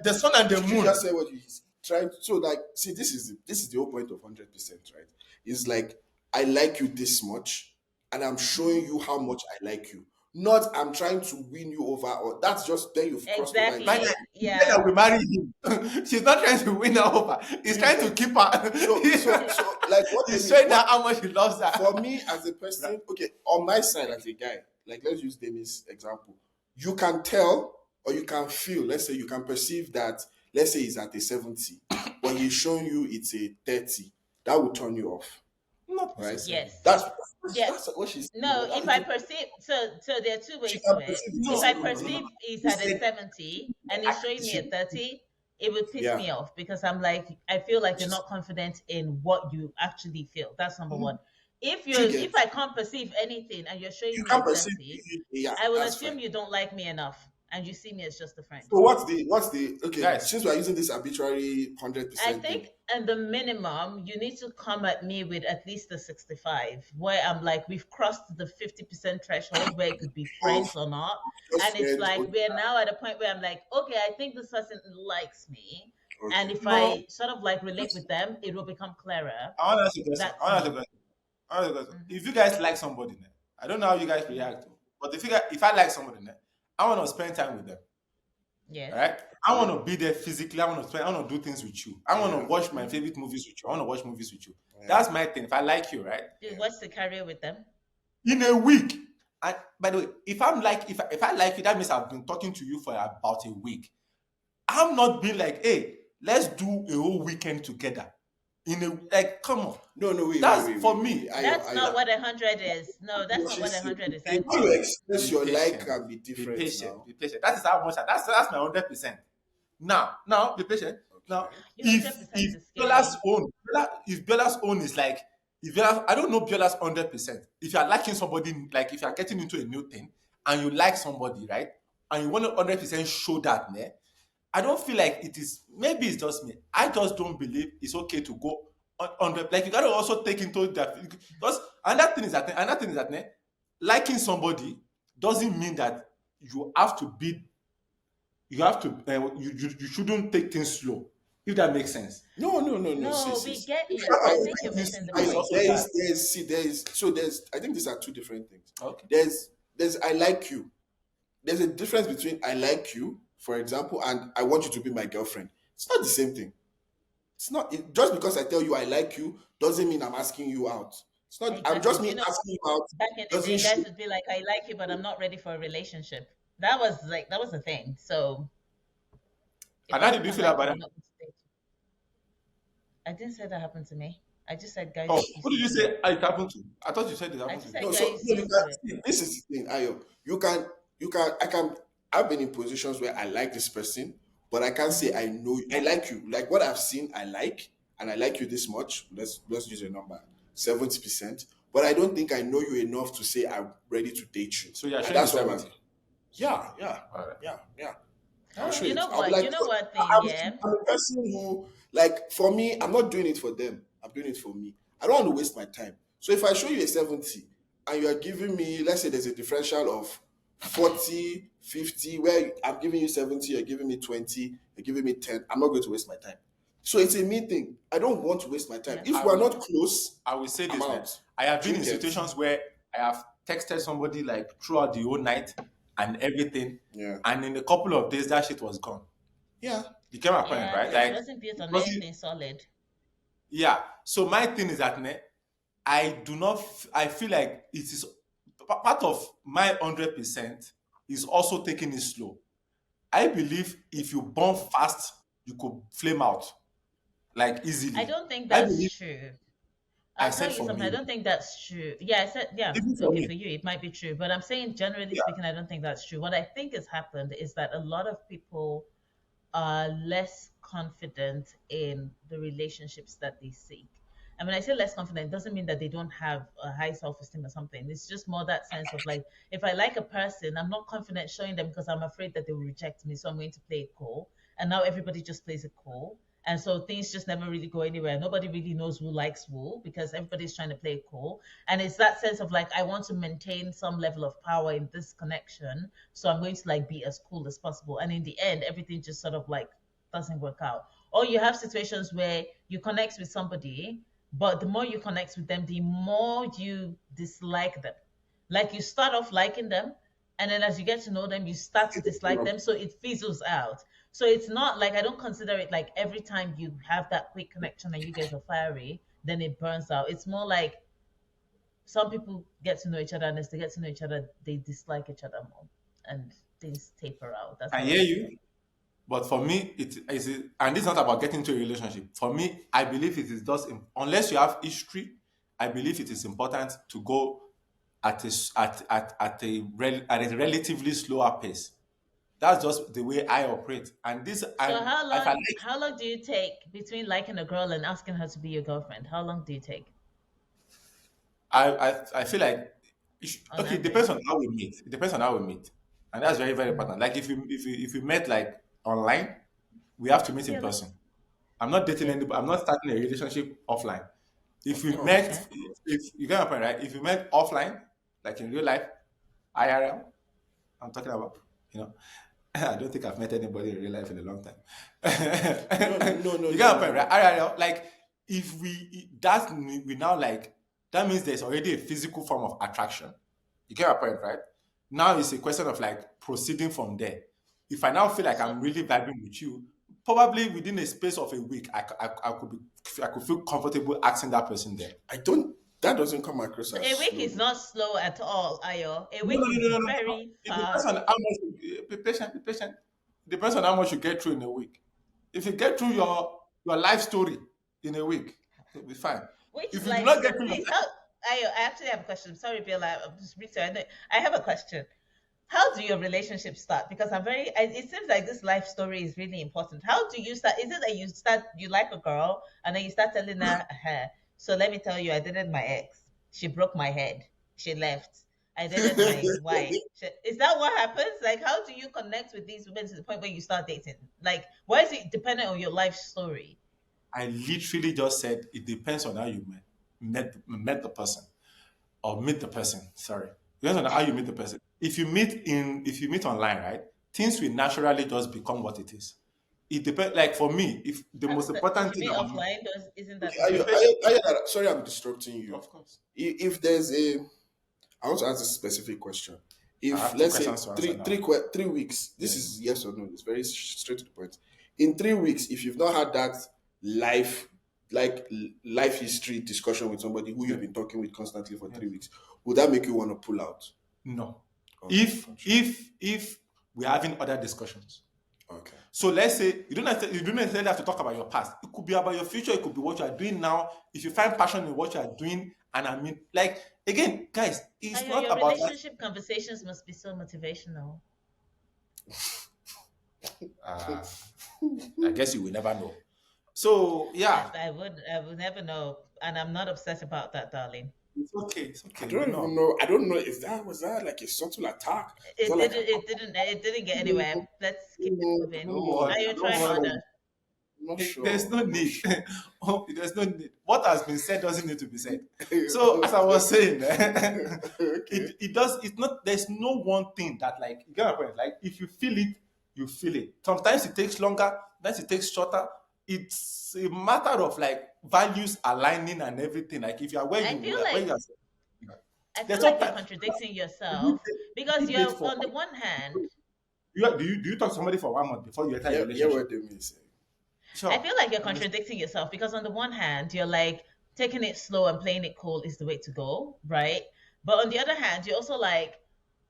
the sun and the did you moon. just say what you trying to? So like, see, this is the whole point of 100%, right? It's like I like you this much, and I'm showing you how much I like you. Not I'm trying to win you over, or that's just then you've crossed over My into guy, exactly, something. he said yeah. that we marry him. She's not trying to win her over. Do He's you trying to get? keep her. So like what made He's me showing her what how much he loves for her. me as a person, okay, on my side as a guy, like let's use Demi's example. You can tell or you can feel, let's say you can perceive that, let's say he's at a 70, but he's showing you it's a 30. That will turn you off, Not right? necessarily. Yes. That's Yeah. that's what she's saying. No, Like, if that's I it. perceive so there are two She ways can to it. perceive it If No, I as no, no, no, no. perceive he's You at a said 70 and he's showing me a she, 30, it would piss yeah. me off because I'm like, I feel like you're She's, not confident in what you actually feel. That's number one. do you If get? I can't perceive anything and you're showing You me can a perceive 30, yeah, I will that's assume fine. you don't like me enough and you see me as just a friend. So what's the okay, guys, since we're using this arbitrary I 100% think thing, and the minimum you need to come at me with at least a 65 where I'm like we've crossed the 50% threshold where it could be of friends or not, just and it's friends, like okay, we're now at a point where I'm like okay I think this person likes me, and okay. if no. I sort of like relate with them it will become clearer. I want to ask you a question. I That's want to ask you a me. question. I want to ask you a question. Hmm. If you guys like somebody, now, I don't know how you guys Hmm. react, but if I like somebody, now, I want to spend time with them. All Yes. right. I want to be there physically. I want to do things with you. I want to Yeah, watch my Hmm. favorite movies with you. I want to watch movies with you. yeah, That's my thing. If I like you, right? Do yeah. what's the career with them? In a week. And by the way, if I like you, that means I've been talking to you for about a week. I'm not being like, hey, let's do a whole weekend together. In a like, come on. No, no, That's for wait. me. That's not Ayo. what 100 is. No, that's What not she what said, 100 is. the I way you express Be your like patient. can be Be different patient. now. Be patient. That is how much. That's my 100%. Now, be patient. Now, Okay. your if 100% is Bella's scary. own, if Bella's own is like, if Bella, I don't know Bella's 100%. If you are liking somebody, like if you are getting into a new thing and you like somebody, right, and you want to 100% show that, ne, I don't feel like it is. Maybe it's just me. I just don't believe it's okay to go on the like. You gotta also take into that because another thing is that ne, liking somebody doesn't mean that you have to be you shouldn't take things slow, if that makes sense. No, no, no, no. No, See. we get If you. I I think you're Things missing the slow is point. also bad. I think these are two different things. Okay. There's I like you. There's a difference between I like you, for example, and I want you to be my girlfriend. It's not the same thing. It's not just because I tell you I like you doesn't mean I'm asking you out. It's not. I'm Exactly. just Do me you know asking you out back in the day, doesn't guys show. would be like, I like you, but I'm not ready for a relationship. That was a thing. So if And I how did don't you feel like you, about I'm that? not going to date you. I didn't say that happened to me. I just said guys Oh, who used did to you do it. say it happened to? I thought you said it I happened to just you. said No, guys so you used to do can it. see, this is the thing, Ayo. I can. I've been in positions where I like this person, but I can't say Mm-hmm. I know. I like you. Like what I've seen, I like, and I like you this much. Let's use a number, 70%. But I don't think I know you enough to say I'm ready to date you, So you're and showing the that's why I'm. 70. All right. Yeah. I'll Oh, show you it. know I'll be what? like, You know what thing? I'm, Yeah. I'm a person who, like, for me, I'm not doing it for them. I'm doing it for me. I don't want to waste my time. So if I show you a 70 and you are giving me, let's say there's a differential of 40, 50, where I'm giving you 70, you're giving me 20, you're giving me 10, I'm not going to waste my time. So it's a me thing. I don't want to waste my time. Yeah. If I we're will not close, I will say I'm this, man. out. I have Do been you in get? situations where I have texted somebody like throughout the whole night and everything, Yeah. and in a couple of days that shit was gone. Yeah. You get my point, Yeah, right? because it Like wasn't built it on wasn't. anything solid. Yeah. So my thing is that I do not. I feel like it is part of my 100% is also taking it slow. I believe if you burn fast, you could flame out like I easily. don't think I that's believe. true. I I'll tell said you for something. I me, don't think that's true. Yeah, I said, yeah, even for okay, me, for you, it might be true. But I'm saying, generally yeah. speaking, I don't think that's true. What I think has happened is that a lot of people are less confident in the relationships that they seek. And when I say less confident, it doesn't mean that they don't have a high self esteem or something. It's just more that sense of like, if I like a person, I'm not confident showing them because I'm afraid that they will reject me. So I'm going to play it cool. And now everybody just plays it cool. And so things just never really go anywhere. Nobody really knows who likes who because everybody's trying to play it cool. And it's that sense of like, I want to maintain some level of power in this connection. So I'm going to like be as cool as possible. And in the end, everything just sort of like doesn't work out. Or you have situations where you connect with somebody, but the more you connect with them, the more you dislike them. Like you start off liking them, and then as you get to know them, you start to dislike them. So it fizzles out. So it's not like I don't consider it like every time you have that quick connection and you guys are fiery, then it burns out. It's more like some people get to know each other, and as they get to know each other, they dislike each other more, and things taper out. That's I how hear I see it. you. But for me, it is, and this is not about getting into a relationship. For me, I believe it is just unless you have history, I believe it is important to go at a relatively slower pace. That's just the way I operate. And this, So and if I like, how long do you take between liking a girl and asking her to be your girlfriend? How long do you take I feel like on okay, it depends on average? how we meet. It depends on how we meet, and that's very very Mm. important. Like if you met like online, we have to meet in Yeah, person. I'm not dating yeah. anybody. I'm not starting a relationship offline. If Of we met, Okay. course. if you get my point, right? If we met offline, like in real life, IRL, I'm talking about, you know, I don't think I've met anybody in real life in a long time. No, no, no, You no, get my no, point, right? no. IRL, like if we now like that means there's already a physical form of attraction. You get my point, right? Now it's a question of like proceeding from there. If I now feel like So I'm really vibing with you, probably within a space of a week, I could feel comfortable asking that person there. I don't. That doesn't come across so as a week slow, is though. not slow at all, Ayo. A No, week no, is no, no, no, no, no. very It depends on fast. how much be patient, be patient. It depends on how much you get through in a week. If you get through your life story in a week, it'll be fine. Which If you do life not get story? through your Please, life, how Ayo, I actually have a question. Sorry, Bill, I'm just briefly. I have a question. How do your relationships start? Because it seems like this life story is really important. How do you start? Is it that you like a girl and then you start telling her, so let me tell you, I dated my ex. She broke my head. She left. I dated my wife. Is that what happens? Like, how do you connect with these women to the point where you start dating? Like, why is it dependent on your life story? I literally just said it depends on how you met the person or meet the person. Sorry, depends on how you meet the person. If you meet online, right, things will naturally just become what it is. It depends. Like for me, if the most If important you thing meet about me, offline, isn't that Okay, the be same? patient, sorry, I'm disrupting you. of course. If there's a, I want to ask a specific question. I If have two let's say questions to answer now. 3 weeks, this Yes. is yes or no. It's very straight to the point. In 3 weeks, if you've not had that life, life history discussion with somebody who Yeah. you've been talking with constantly for three Yes. weeks, would that make you want to pull out? No. Okay, If gotcha. if we're having other discussions, Okay. So let's say you don't necessarily have to talk about your past. It could be about your future. It could be what you are doing now. If you find passion in what you are doing, and I mean, like again, guys, it's Ayo, not your about that. relationship conversations must be so motivational. Uh, I guess you will never know. So yeah, I would never know, and I'm not upset about that, darling. it's okay. It's I okay. don't We even know. know. I don't know. Is that was that like a subtle attack? Was that like an It didn't get anywhere. Let's keep it moving. Don't worry. Ayo, Don't try sure. worry. harder. I'm not There's sure. no I'm not need. sure. Oh, there's no need. What has been said doesn't need to be said. So as I was saying, Okay. it does. It's not. There's no one thing that like you get my point. Like if you feel it, you feel it. Sometimes it takes longer. Sometimes it takes shorter. It's a matter of like values aligning and everything. Like if you are I feel where like you are, I there's feel no like you're time. contradicting You yourself you because date you're for on the one hand, do you talk to somebody for 1 month before you enter a Yeah, yeah. relationship? What they mean say? I Sure. feel like you're contradicting yourself because on the one hand, you're like taking it slow and playing it cool is the way to go, right? But on the other hand, you're also like,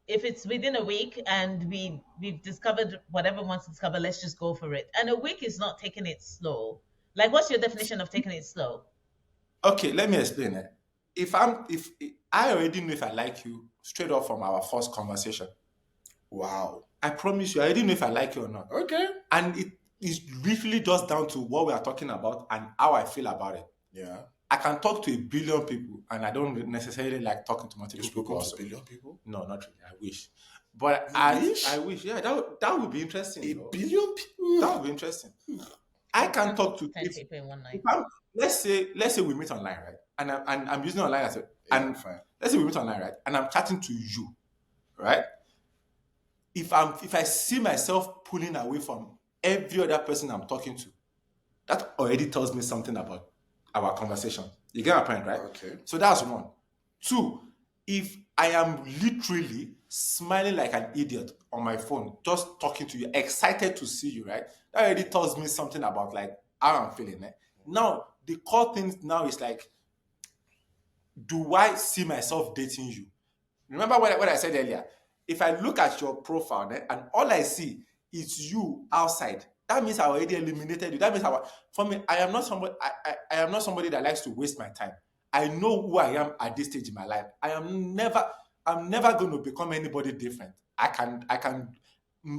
if it's within a week and we've discovered whatever we want to discover, let's just go for it. And a week is not taking it slow. Like, what's your definition of taking it slow? Okay, let me explain it. If I already know if I like you straight off from our first conversation, Wow. I promise you, I already know if I like you or not. Okay. And it is briefly just down to what we are talking about and how I feel about it. Yeah. I can talk to a billion people, and I don't necessarily like talking to You've multiple people. spoken to Also, a billion people. no, not really. I wish, but You wish I wish. Yeah, that would be interesting. a Though. billion people. That would be interesting. I I can can't talk talk to to 10 people in one if night. let's say we meet online, right? And I'm using online as a Yeah, and fine. let's say we meet online, right? And I'm chatting to you, right? If I see myself pulling away from every other person I'm talking to, that already tells me something about our conversation. You get my point, right? Okay. So that's one. Two, if I am literally smiling like an idiot on my phone, just talking to you, excited to see you, right? That already tells me something about like how I'm feeling. Eh? Now, the core thing now is like, do I see myself dating you? Remember what I said earlier? If I look at your profile and all I see is you outside, that means I already eliminated you. That means for me, I am not somebody. I am not somebody that likes to waste my time. I know who I am at this stage in my life. I'm never going to become anybody different. I can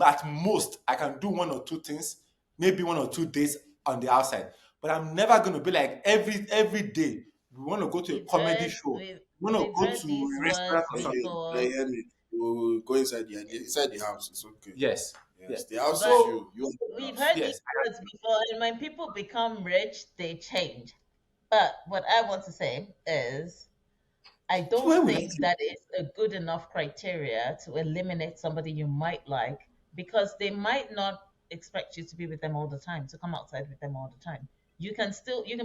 at most I can do one or two things, maybe 1 or 2 days on the outside. But I'm never going to be like every day. We want to go to a comedy show. We want to We've go heard to these a restaurant words or something. before. Hear me. You go inside the house. It's okay. Yes. Yes, Yes. the house is But So you. You own the we've house. heard these yes. words before, and when people become rich, they change. But what I want to say is, I So don't why would I think change? that is a good enough criteria to eliminate somebody you might like because they might not expect you to be with them all the time, to come outside with them all the time. You can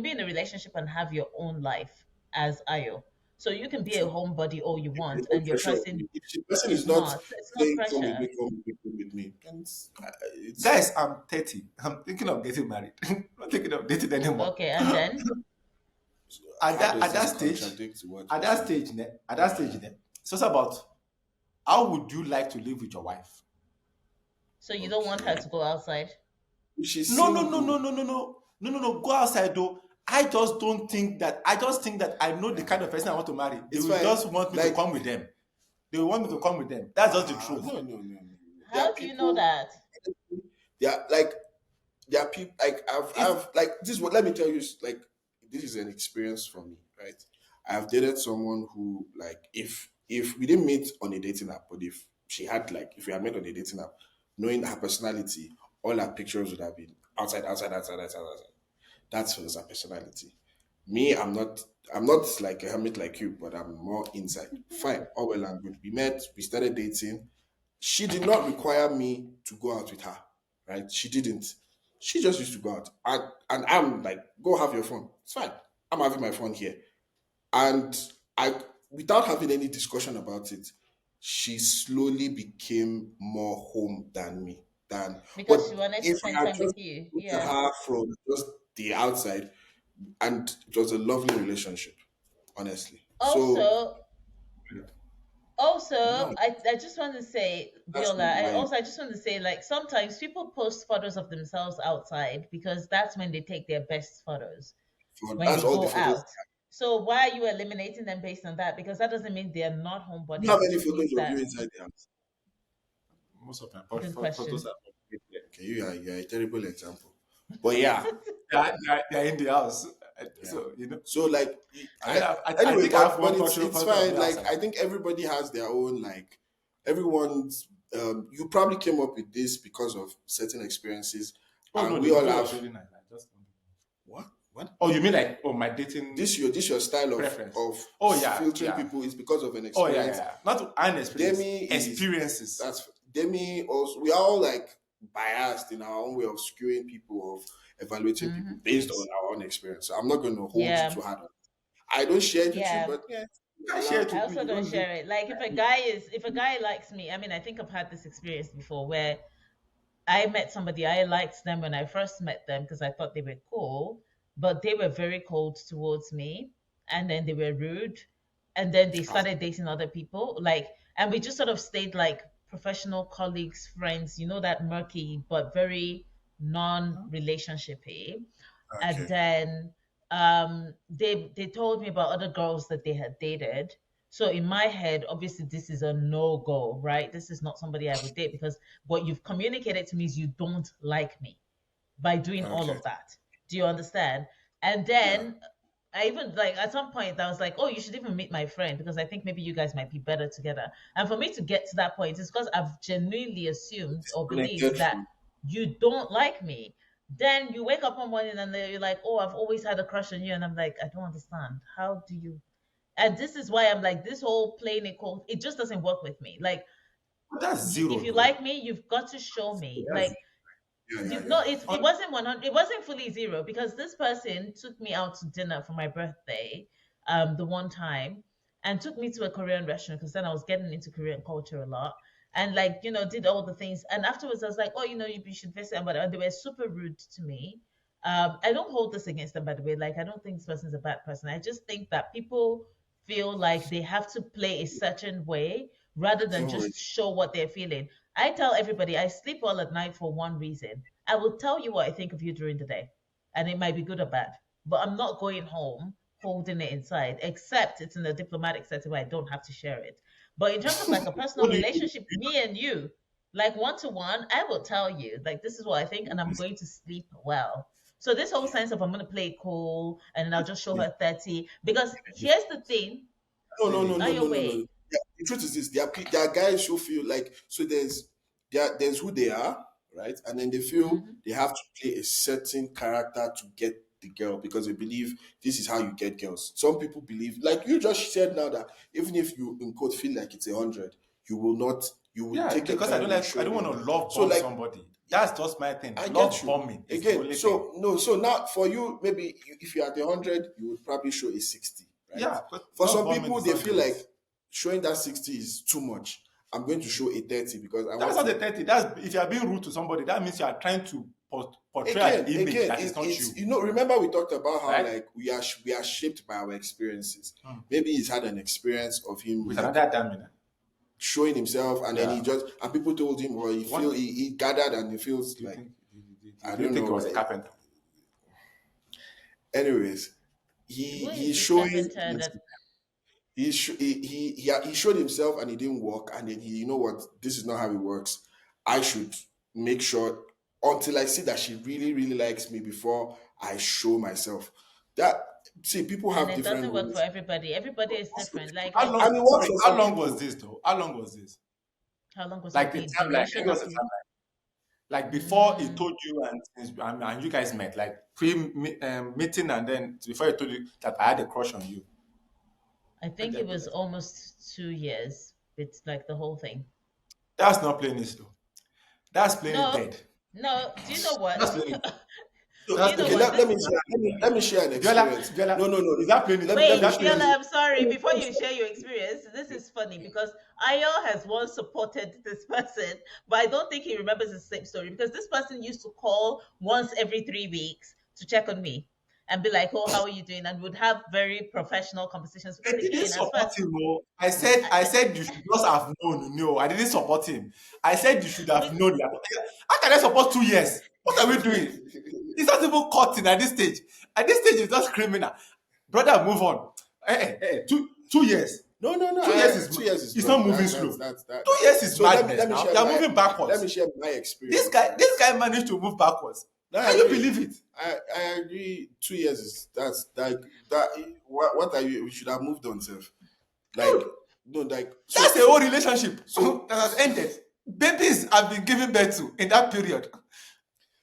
be in a relationship and have your own life as Ayo. So you can be a True. homebody all you There's want no and your pressure. person If the person is is not not. It's not saying pressure. come with me, and it's Guys, I'm 30. I'm thinking of getting married. I'm not thinking of dating anymore. Okay, and then how does At that this stage, contradict what at you're that saying? stage, at that stage, so it's about how would you like to live with your wife? so you don't want her Okay. to go outside. She's No, no, no, no, single. no, no, no, no, no, no. Go outside though. I just don't think that. I just think that I know the kind of person I want to marry. They It's will fine. just want me to Like come with them. They will want me to come with them. That's just the truth. no, no, no, no. There are How do you know people. that? There are like there are people like It's I've like this is what let me tell you like this is an experience for me, right? I've dated someone who like if we didn't meet on a dating app, but if we had met on a dating app, knowing her personality, all her pictures would have been outside. That's for her personality. Me, I'm not like a hermit like you, but I'm more inside. Fine, all well and good. We met, we started dating. She did not require me to go out with her, right? She didn't. She just used to go out. And I'm like, go have your phone. It's fine. I'm having my phone here. And I without having any discussion about it, she slowly became more home than me. Than but Because she wanted to if spend I had time with just you. looked at Yeah. her from just the outside, and it was a lovely relationship, honestly. So Also, Also, No, I just want to say, that's Biola, not my. I just want to say, like, sometimes people post photos of themselves outside because that's when they take their best photos, when That's they all the go photos. out. So why are you eliminating them based on that? Because that doesn't mean they're not You have homebodies. It any just photos means of you that. inside the house? Most of my Good photos question. are public. Okay, you are a terrible example. But yeah, They're in the house. yeah. So, So like, I mean, I anyway, think I have but one it's photo of me fine. Like outside. I think everybody has their own like everyone's. You probably came up with this because of certain experiences, Oh and no, we the all photo was have really nice. I just what. oh, you mean like oh my dating This your style preference? of Oh yeah, filtering yeah. people is because of an Oh yeah, yeah, experience. yeah. Not an experience, Demi is experiences. that's Demi also. We are all like biased in our own way of skewing people, of evaluating people Hmm. based on our own experience. So I'm not going to hold you Yeah, too hard on. I don't share it with you, yeah. but yeah, You you're can share allowed it I to. with me. also You don't don't live. share it. Like, if a guy likes me, I mean, I think I've had this experience before where I met somebody, I liked them when I first met them because I thought they were cool, but they were very cold towards me. And then they were rude. And then they Ah, started dating other people. Like, and we just sort of stayed like professional colleagues, friends, that murky, but very non relationshipy. And okay. then they told me about other girls that they had dated. So in my head, obviously this is a no go, right? This is not somebody I would date because what you've communicated to me is you don't like me by doing all Okay. of that. Do you understand? And Yeah. then I even like at some point I was like, oh, you should even meet my friend because I think maybe you guys might be better together. And for me to get to that point, it's because I've genuinely assumed or Connected believed that from. you don't like me. Then you wake up one morning and you're like, oh, I've always had a crush on you. And I'm like, I don't understand. How do you? And this is why I'm like, this whole playing it cold, it just doesn't work with me. Like, But that's if zero you though. like me, you've got to show me. That's Like, Yeah, yeah, no, yeah. it wasn't 100. It wasn't fully zero because this person took me out to dinner for my birthday, the one time, and took me to a Korean restaurant because then I was getting into Korean culture a lot, and like did all the things. And afterwards, I was like, oh, you should visit, and they were super rude to me. I don't hold this against them, by the way. Like, I don't think this person's a bad person. I just think that people feel like they have to play a certain way rather than Don't worry. just show what they're feeling. I tell everybody I sleep well at night for one reason. I will tell you what I think of you during the day, and it might be good or bad. But I'm not going home holding it inside, except it's in a diplomatic setting where I don't have to share it. But in terms of like a personal what do you relationship, me and you, like one to one, I will tell you, like, this is what I think, and I'm going to sleep well. So this whole sense of I'm gonna play it cool and then I'll just show Yeah. her 30. Because here's the thing, No, no, no, really? no, on no, your no, no. way. Yeah, the truth is this: there are guys who feel like so. There's who they are, right? And then they feel Mhm. they have to play a certain character to get the girl because they believe this is how you get girls. Some people believe, like you just said now, that even if you in quote feel like it's 100, you will not. You will Yeah, take your because I time don't in like I don't showing want him. to love So bomb like somebody. That's just my thing. I get Love you. bombing is the Again, only thing. so now for you, maybe if you're at 100, you would probably show a 60, right? Yeah, but For love some bombing people, is they not feel great. like showing that 60 is too much. I'm going to show a 30 because I That's want not the to. 30. That's if you are being rude to somebody, that means you are trying to portray an image Again, that is not it's you. remember we talked about how Right? like we are shaped by our experiences. Hmm. Maybe he's had an experience of him With like another dominant. showing himself, and then Yeah. he just and people told him, or What he gathered and he feels do you like think? I Do you don't think know. it was a carpenter? Anyways, Who is he's this showing carpenter that he showed himself and it didn't work, and then you know what, this is not how it works. I should make sure until I see that she really really likes me before I show myself. That see, people and have it different doesn't work for ways, everybody. Everybody is different. Like How I long? and it works Sorry, for how some long was people. this though? How long was this? how long was Like what the the timeline. duration Maybe it was of the the timeline. Like before he mm, told you and you guys met, like pre meeting, and then before he told you that I had a crush on you. I Let think there it be was like almost 2 years. It's like the whole thing. that's not playing it though. That's playing it No, dead. no. Do you know That's what? playing it. So Do That's you know playing okay, it. what? let This me share let me share an Viola, experience. Viola, No, is that playing it? let me Wait, That's share playing Viola, it. I'm sorry. Before you share your experience, this is funny because Ayo has once supported this person, but I don't think he remembers the same story because this person used to call once every 3 weeks to check on me. and be like, "Oh, how are you doing?" and would have very professional conversations I because didn't again, as far support as him. Oh. I said you should just have known. No, I didn't support him. I said you should have with known. How can I support 2 years? What are we doing? It's not even cutting at this stage. At this stage, it's just criminal. Brother, move on. Two years. No, no, no. 2 years is 2 years is it's wrong. not moving That's slow. that's that. 2 years is So let me madness now. share You're my moving let me backwards. share my experience. This guy managed to move backwards. No, I Can you agree. believe it? I agree. 2 years is that's that. What are you? We should have moved on, self. Like no, like so. That's a whole relationship So that has ended. Babies have been given birth to in that period.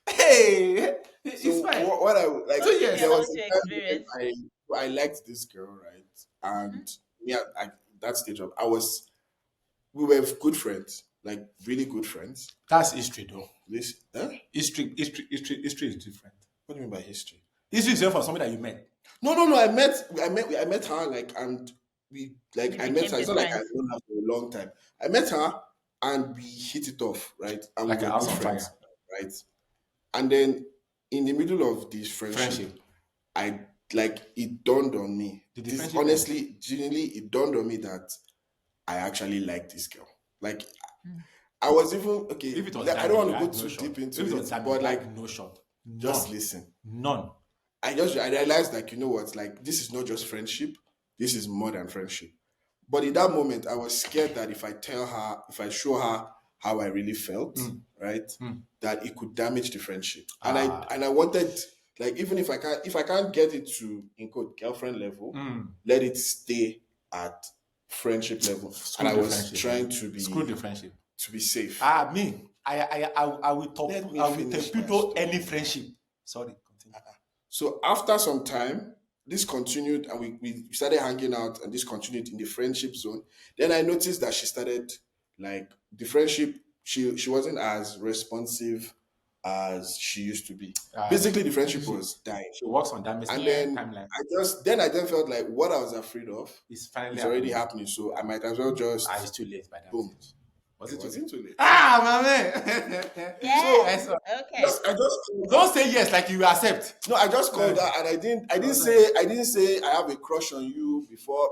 Hey, it's so fine. what I like. 2 years. There Fiona, was what's your a time experience? when I liked this girl, right? And yeah, that stage of we were good friends, like really good friends. That's history, though. This, huh? History is different. What do you mean by history? History is different from somebody that you met. No. I met her like, and we like You I met became her. It's good not like I've friends. known her for a long time. I met her and we hit it off, right? And Like we a were house good on friends, fire. right? And then in the middle of this Friendship. I like it dawned on me. Did the This friendship honestly, genuinely, it dawned on me that I actually like this girl. Like I was even okay. If it was I don't want to damage, go you had no too shot. deep into If it it, was damage, but you like had no shot. just None. listen. None. I realized like you know what, like this is not just friendship, this is more than friendship. But in that moment, I was scared that if I show her how I really felt, right, that it could damage the friendship. And I wanted like even if I can't get it to in quote girlfriend level, let it stay at friendship level. And I was trying to be Screw the friendship. to be safe. Me. I will Let me I will finish my torpedo story. any friendship. Sorry, continue. So after some time, this continued and we started hanging out and this continued in the friendship zone. Then I noticed that she started like the friendship, she wasn't as responsive as she used to be. Basically the friendship was dying. She works on that And mistake then timeline. I then felt like what I was afraid of It's finally is already happening. So I might as well just It's too late by that boom. stage. Was It it too late? wasn't too late. My man. Yes. So, Okay. I just don't say yes like you accept. No, I just called her and I didn't say I have a crush on you before.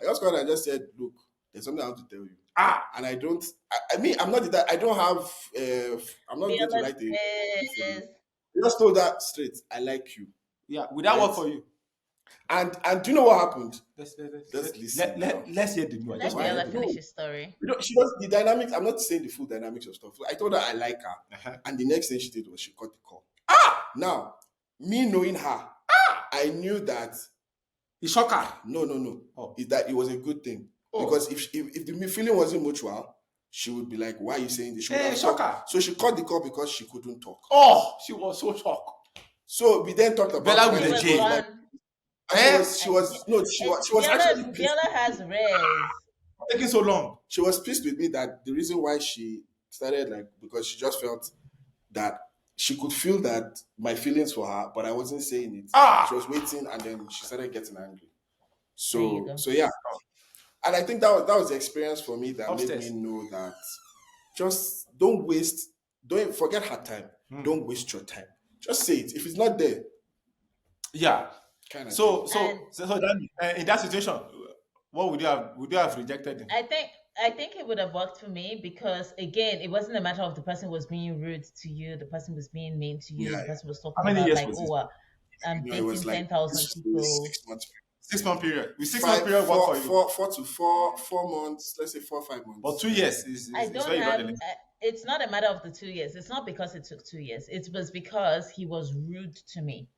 I just called her and just said, look, there's something I have to tell you. And I don't. I mean, I'm not that. I don't have. I'm not going to write a. Fearless. I just told her straight. I like you. Yeah, would that work for you? And do you know what happened? Let's listen. let's hear the news. Let Viola finish his story. You know, she was the dynamics. I'm not saying the full dynamics of stuff. I told her I like her, and the next thing she did was she cut the call. Now, me knowing her, I knew that. It shocked her. No. Oh. Is that it was a good thing. Because if the feeling wasn't mutual, she would be like, why are you saying this? She would have shock talked. her. So she cut the call because she couldn't talk. Oh, she was so shocked. So we then talked about Bella with She the was J. one. She was actually pissed. Viola has Rez. Taking so long. She was pissed with me that the reason why she started like because she just felt that she could feel that my feelings for her, but I wasn't saying it. She was waiting and then she started getting angry. So yeah. And I think that was the experience for me that made me know that just don't forget her time. Don't waste your time. Just say it. If it's not there. Yeah. Kind of so that in that situation, what would you have rejected him? I think it would have worked for me because again, it wasn't a matter of the person was being rude to you, the person was being mean to you, the person was talking How many about years like, was oh, I'm it dating was like 10,000 people. 6 months. 6 month period. With 6 month period, what for you? 4 months. Let's say 4 or 5 months. But 2 years is I where don't you got have. the limit. It's not a matter of the 2 years. It's not because it took 2 years. It was because he was rude to me,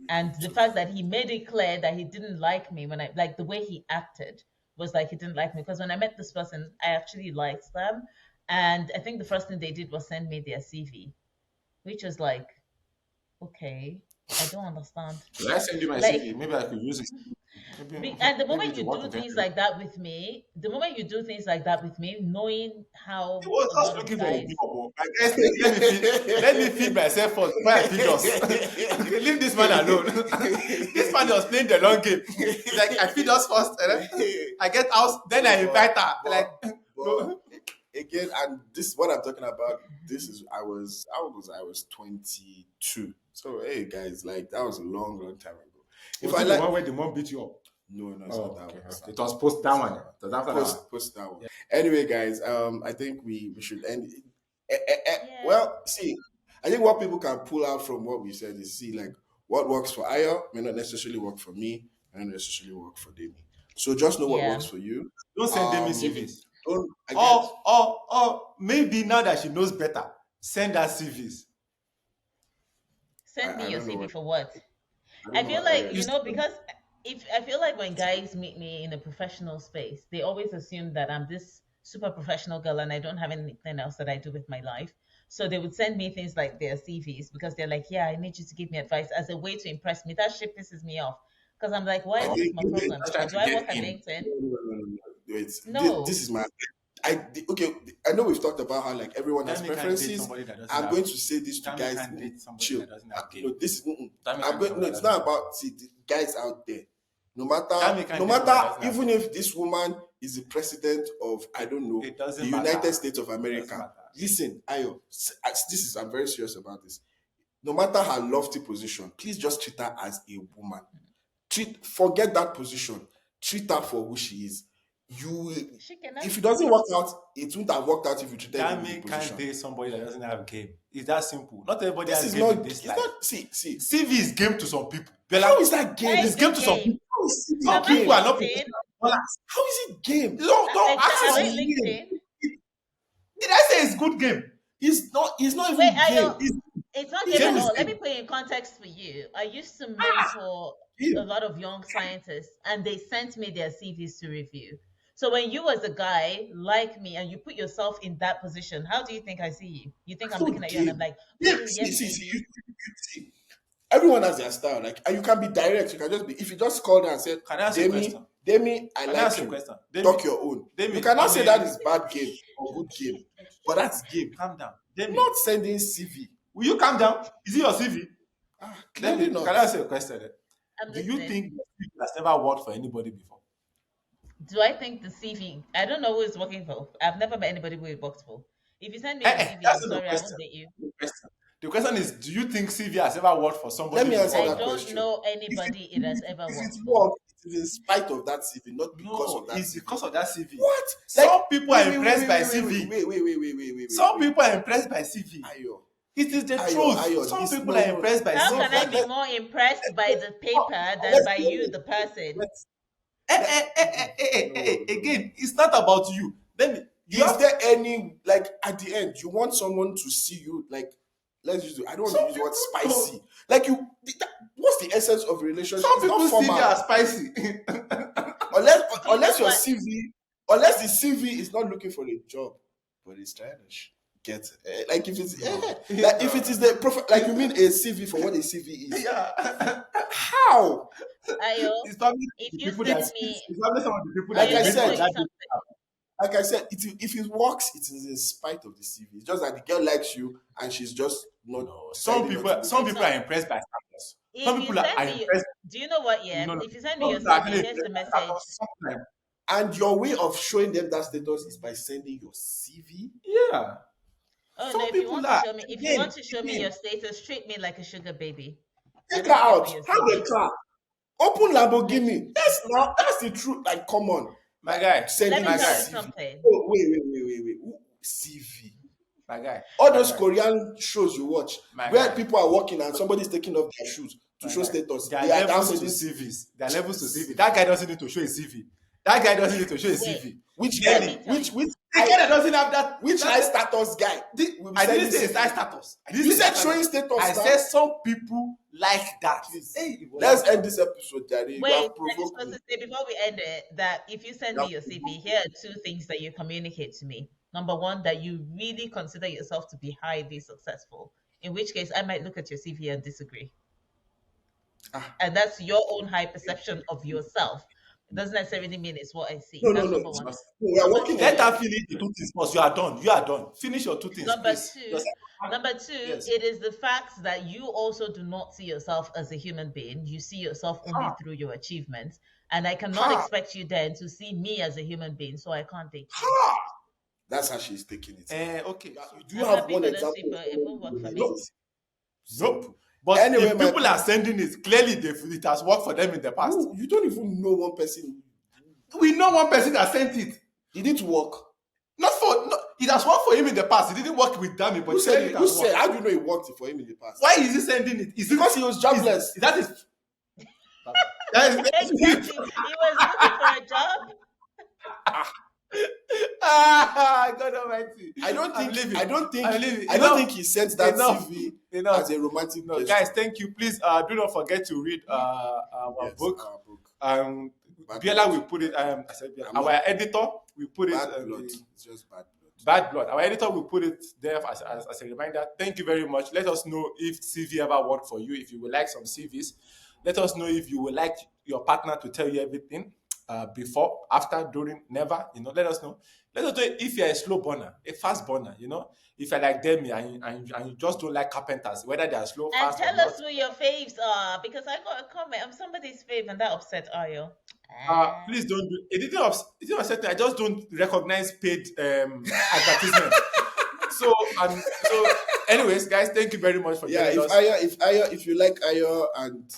and the fact that he made it clear that he didn't like me when I like the way he acted was like he didn't like me. Because when I met this person, I actually liked them, and I think the first thing they did was send me their CV, which was like, okay, I don't understand. Will I send you my CV? Maybe I could use it. And the moment you do things like that with me, knowing how He was just looking for a job. Like, let me feed myself first before I feed us. Okay, leave this man alone. This man was playing the long game. He's like, I feed us first, and then I get out, then I invite her. Like, again, and this what I'm talking about. This is I was 22. So hey guys, like that was a long, long time ago. If Was I it the like one where the mom beat you up? no, it's Oh, not that okay. one. It's not It that was one. post that It's one. not It that one. was after that one. Post that one. Anyway, guys, I think we should end. Yeah. Well, see, I think what people can pull out from what we said is see like what works for Ayo may not necessarily work for me, may not necessarily work for Demi. So just know what works Yeah. for you. Don't send Demi If CVs. Don't again. Or maybe now that she knows better, send her CVs. send me I your don't know CV what for what? I I don't know feel what like, Ayo You is. see, because if I feel like when guys meet me in a professional space, they always assume that I'm this super professional girl and I don't have anything else that I do with my life. So they would send me things like their CVs because they're like, yeah, I need you to give me advice as a way to impress me. That shit pisses me off because I'm like, why I is this think my wait, problem? just trying Do to I get work at in. LinkedIn? no. Wait, this No. is my okay. I know we've talked about how like everyone has Dami can't date preferences. somebody that doesn't I'm have. going to say this to Dami guys. can't date somebody Chill. that doesn't have No, game. this is. Dami I'm can't date going. No, somebody it's that not doesn't have. about see the guys out there. No Dami matter, can't no date somebody that matter, doesn't have even game. if this woman is the president of I don't know It the doesn't United matter. States of It doesn't America. matter. Listen, Ayo, this is. I'm very serious about this. No matter her lofty position, please just treat her as a woman. Forget that position. Treat her for who she is. You, She cannot. if it doesn't work out, it wouldn't have worked out if you treated him with the Dami can't position. date somebody that doesn't have game. It's that simple. Not everybody This has is game in not. this It's life. not. See. CV is game to some people. How Bella, is that game? Why it's is game it to some game? people. How is it Some Am I people game? are not LinkedIn? professional ballers. How is it game? Don't Am access I is LinkedIn? game. Did I say it's good game? It's not. It's not Wait, even I game. don't. It's not It's game Game at not is all. Let me game. put it in context for you. I used to mentor a game. lot of young scientists, and they sent me their CVs to review. So when you, as a guy like me, and you put yourself in that position, how do you think I see you? You think It's I'm looking not at you and I'm game. like, Game. oh See. yes, See. See. baby. See. Everyone has their style. Like, and you can be direct. You can just be. If you just called her and said, Can I ask you a "Demi, question? Demi, I Can I like ask you a you. question? Demi, Talk your own." You Demi, cannot on say that a is bad game or good game, but that's game. calm down. Demi, Not sending CV. will you calm down? Is it your CV? Clearly Demi, not. can I ask you a question? I'm Do you listening. think your CV has never worked for anybody before? Do I think the CV? I don't know who it's working for. I've never met anybody who it works for. If you send me your CV, I'm That's not the sorry, I won't question. date you. The question. The question is, do you think CV has ever worked for Let somebody me answer I before? that don't question. know anybody it has ever If worked it's for. more, it is in spite of that CV, not because No, of that it's CV. because of that CV. What? Like, Some people are impressed by CV. Some wait. people are impressed by CV. Ayo, It is the Ayo, truth. Some this people no, are no. impressed by How No, can I CV. be more impressed by the paper than let's by let you, me the person? let's no. Again, it's not about you. Then you Is have there any like at the end you want someone to see you like let's use I don't want to some use the word people spicy. Like what's the essence of a relationship? some It's not people's CV formal. are spicy. Do you know Unless your what? CV unless the CV is not looking for a job, but it's trying to get like if it's No. like if it is the like you mean a CV for what a CV is. Yeah. How? Ayo, It's probably if the you people send that me, it's probably some of the people that Like Ayo, they I let meet me tell on said, you that day. something. if it works, it is in spite of the CV. It's just that the girl likes you and she's just not No, deciding not to go some for people So are impressed by status. Some if you people are send me, impressed. do you know what? Yeah, No. if you send me Some your people are CV, actually here's the impressed by message. status. Sometimes. And your way of showing them that status is by sending your CV. Yeah. Oh no, Some people are if you want again, to show me your status, treat me like a sugar baby. I Take her don't care for out, your have a CV. car, open Bitch, Lamborghini. That's the truth. Like, come on, my guy, let sending me a my tell you guy, CV. something. Oh, wait. Ooh, CV. my guy, All my those guy, Korean shows you watch, my where guy. people are walking and somebody's taking off their shoes to My show guy. status, There are they are now levels to sending CVs. There are levels to CV. That guy doesn't need to show a CV. That guy doesn't need to show a Wait, CV. which let guy, me Demi, tell you. the guy that doesn't have that. which high status guy will be I didn't sending say his high CV. status. I didn't You say his said high showing status. status I now. said some people like that. Please, Hey, let's end this episode, Daddy. You Wait, have I just provoked want me. to say before we end it that if you send You me have your provoked CV, here are two things that you communicate to me. Number one, that you really consider yourself to be highly successful, in which case I might look at your CV and disagree. Ah, And that's your own high perception of yourself. It doesn't necessarily mean it's what I see. no. That's number It's one. not. No, we are Number working on let two, her it. finish the two things first. You are done. You are done. Finish your two things, number please. two, Yes. it is the fact that you also do not see yourself as a human being. You see yourself only through your achievements. And I cannot Ha, expect you then to see me as a human being, so I can't date you. ha. That's how she's taking it. Okay. Do you I'm have happy one for those example? people. It won't work for me. Nope. Nope. But Anyway, if people are sending it, clearly it has worked for them in the past. You don't even know one person. We know one person that sent it. Did it work? It has worked for him in the past. It didn't work with Dami, but Who said it it? has worked. How do you know it worked for him in the past? Why is he sending it? Because he was jobless. That is Exactly. He was looking for a job. God Almighty! I don't think he sent that Enough. CV Enough. as a romantic gesture. Guys, thank you. Please do not forget to read our book. Biela will put it. I said Biela. Our editor will put Bad it. blood. It's just bad blood. Bad blood. Our editor will put it there as a reminder. Thank you very much. Let us know if CV ever worked for you. If you would like some CVs, let us know if you would like your partner to tell you everything before, after, during, never. Let us know. Let us know if you're a slow burner, a fast burner. If you're like Demi and you just don't like carpenters, whether they are slow, And fast, tell or us who your faves are, because I got a comment. I'm somebody's fave, and that upset Ayo. Please don't do it. It didn't upset me. I just don't recognize paid advertisement. So anyways, guys, thank you very much for joining us. If you like Ayo, and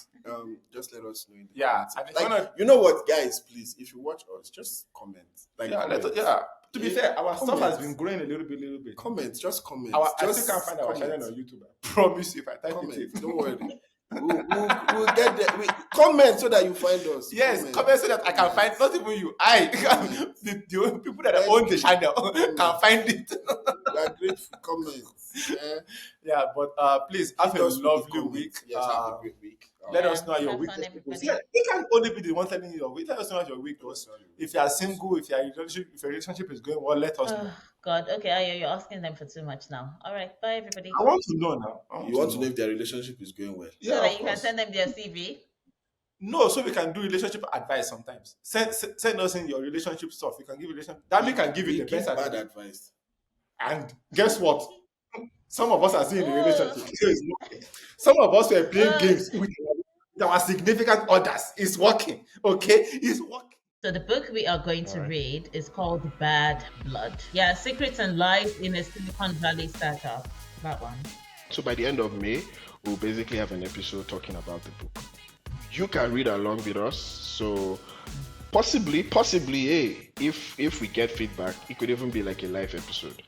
just let us know. In the comments. You know what, guys? Please, if you watch us, just comment. To be fair, our stuff has been growing a little bit. Just comment. I still can't find our channel on YouTube. I promise you, if I type it in. Don't worry. We'll get there. Comment so that you find us. Yes, comment so that I can find, not even you. The people that own the channel can find it. We are grateful. Comment. Yeah, but please have a lovely week. Yes, have a great week. Let us know how your week was. It can't only be the one telling you your week. Let us know how your week was. If you are single, if your relationship is going well, let us know. God, okay, Ayo, you're asking them for too much now. All right, bye everybody. I want to know now. You want to know if their relationship is going well? So that you can send them their CV? No, so we can do relationship advice sometimes. Send us in your relationship stuff. You can give relationship. Dami can give you the best bad advice. And guess what? Some of us are still in a relationship. Some of us were playing games with our significant others. It's working. Okay? It's working. So the book we are going to read is called Bad Blood. Yeah, Secrets and Lies in a Silicon Valley Startup. That one. So by the end of May, we'll basically have an episode talking about the book. You can read along with us. So possibly, if we get feedback, it could even be like a live episode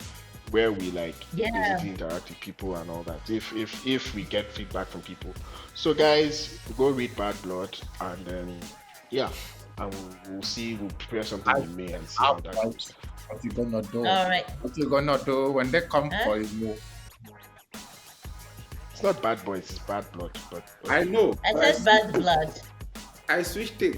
where we basically interact with people and all that. If we get feedback from people. So guys, go read Bad Blood, and then and we'll see. We'll prepare something in May and see how that goes. What you gonna do? All right. What you gonna do when they come for you? It's not Bad Boys, it's Bad Blood. But I know. I said Bad Blood. I switched it.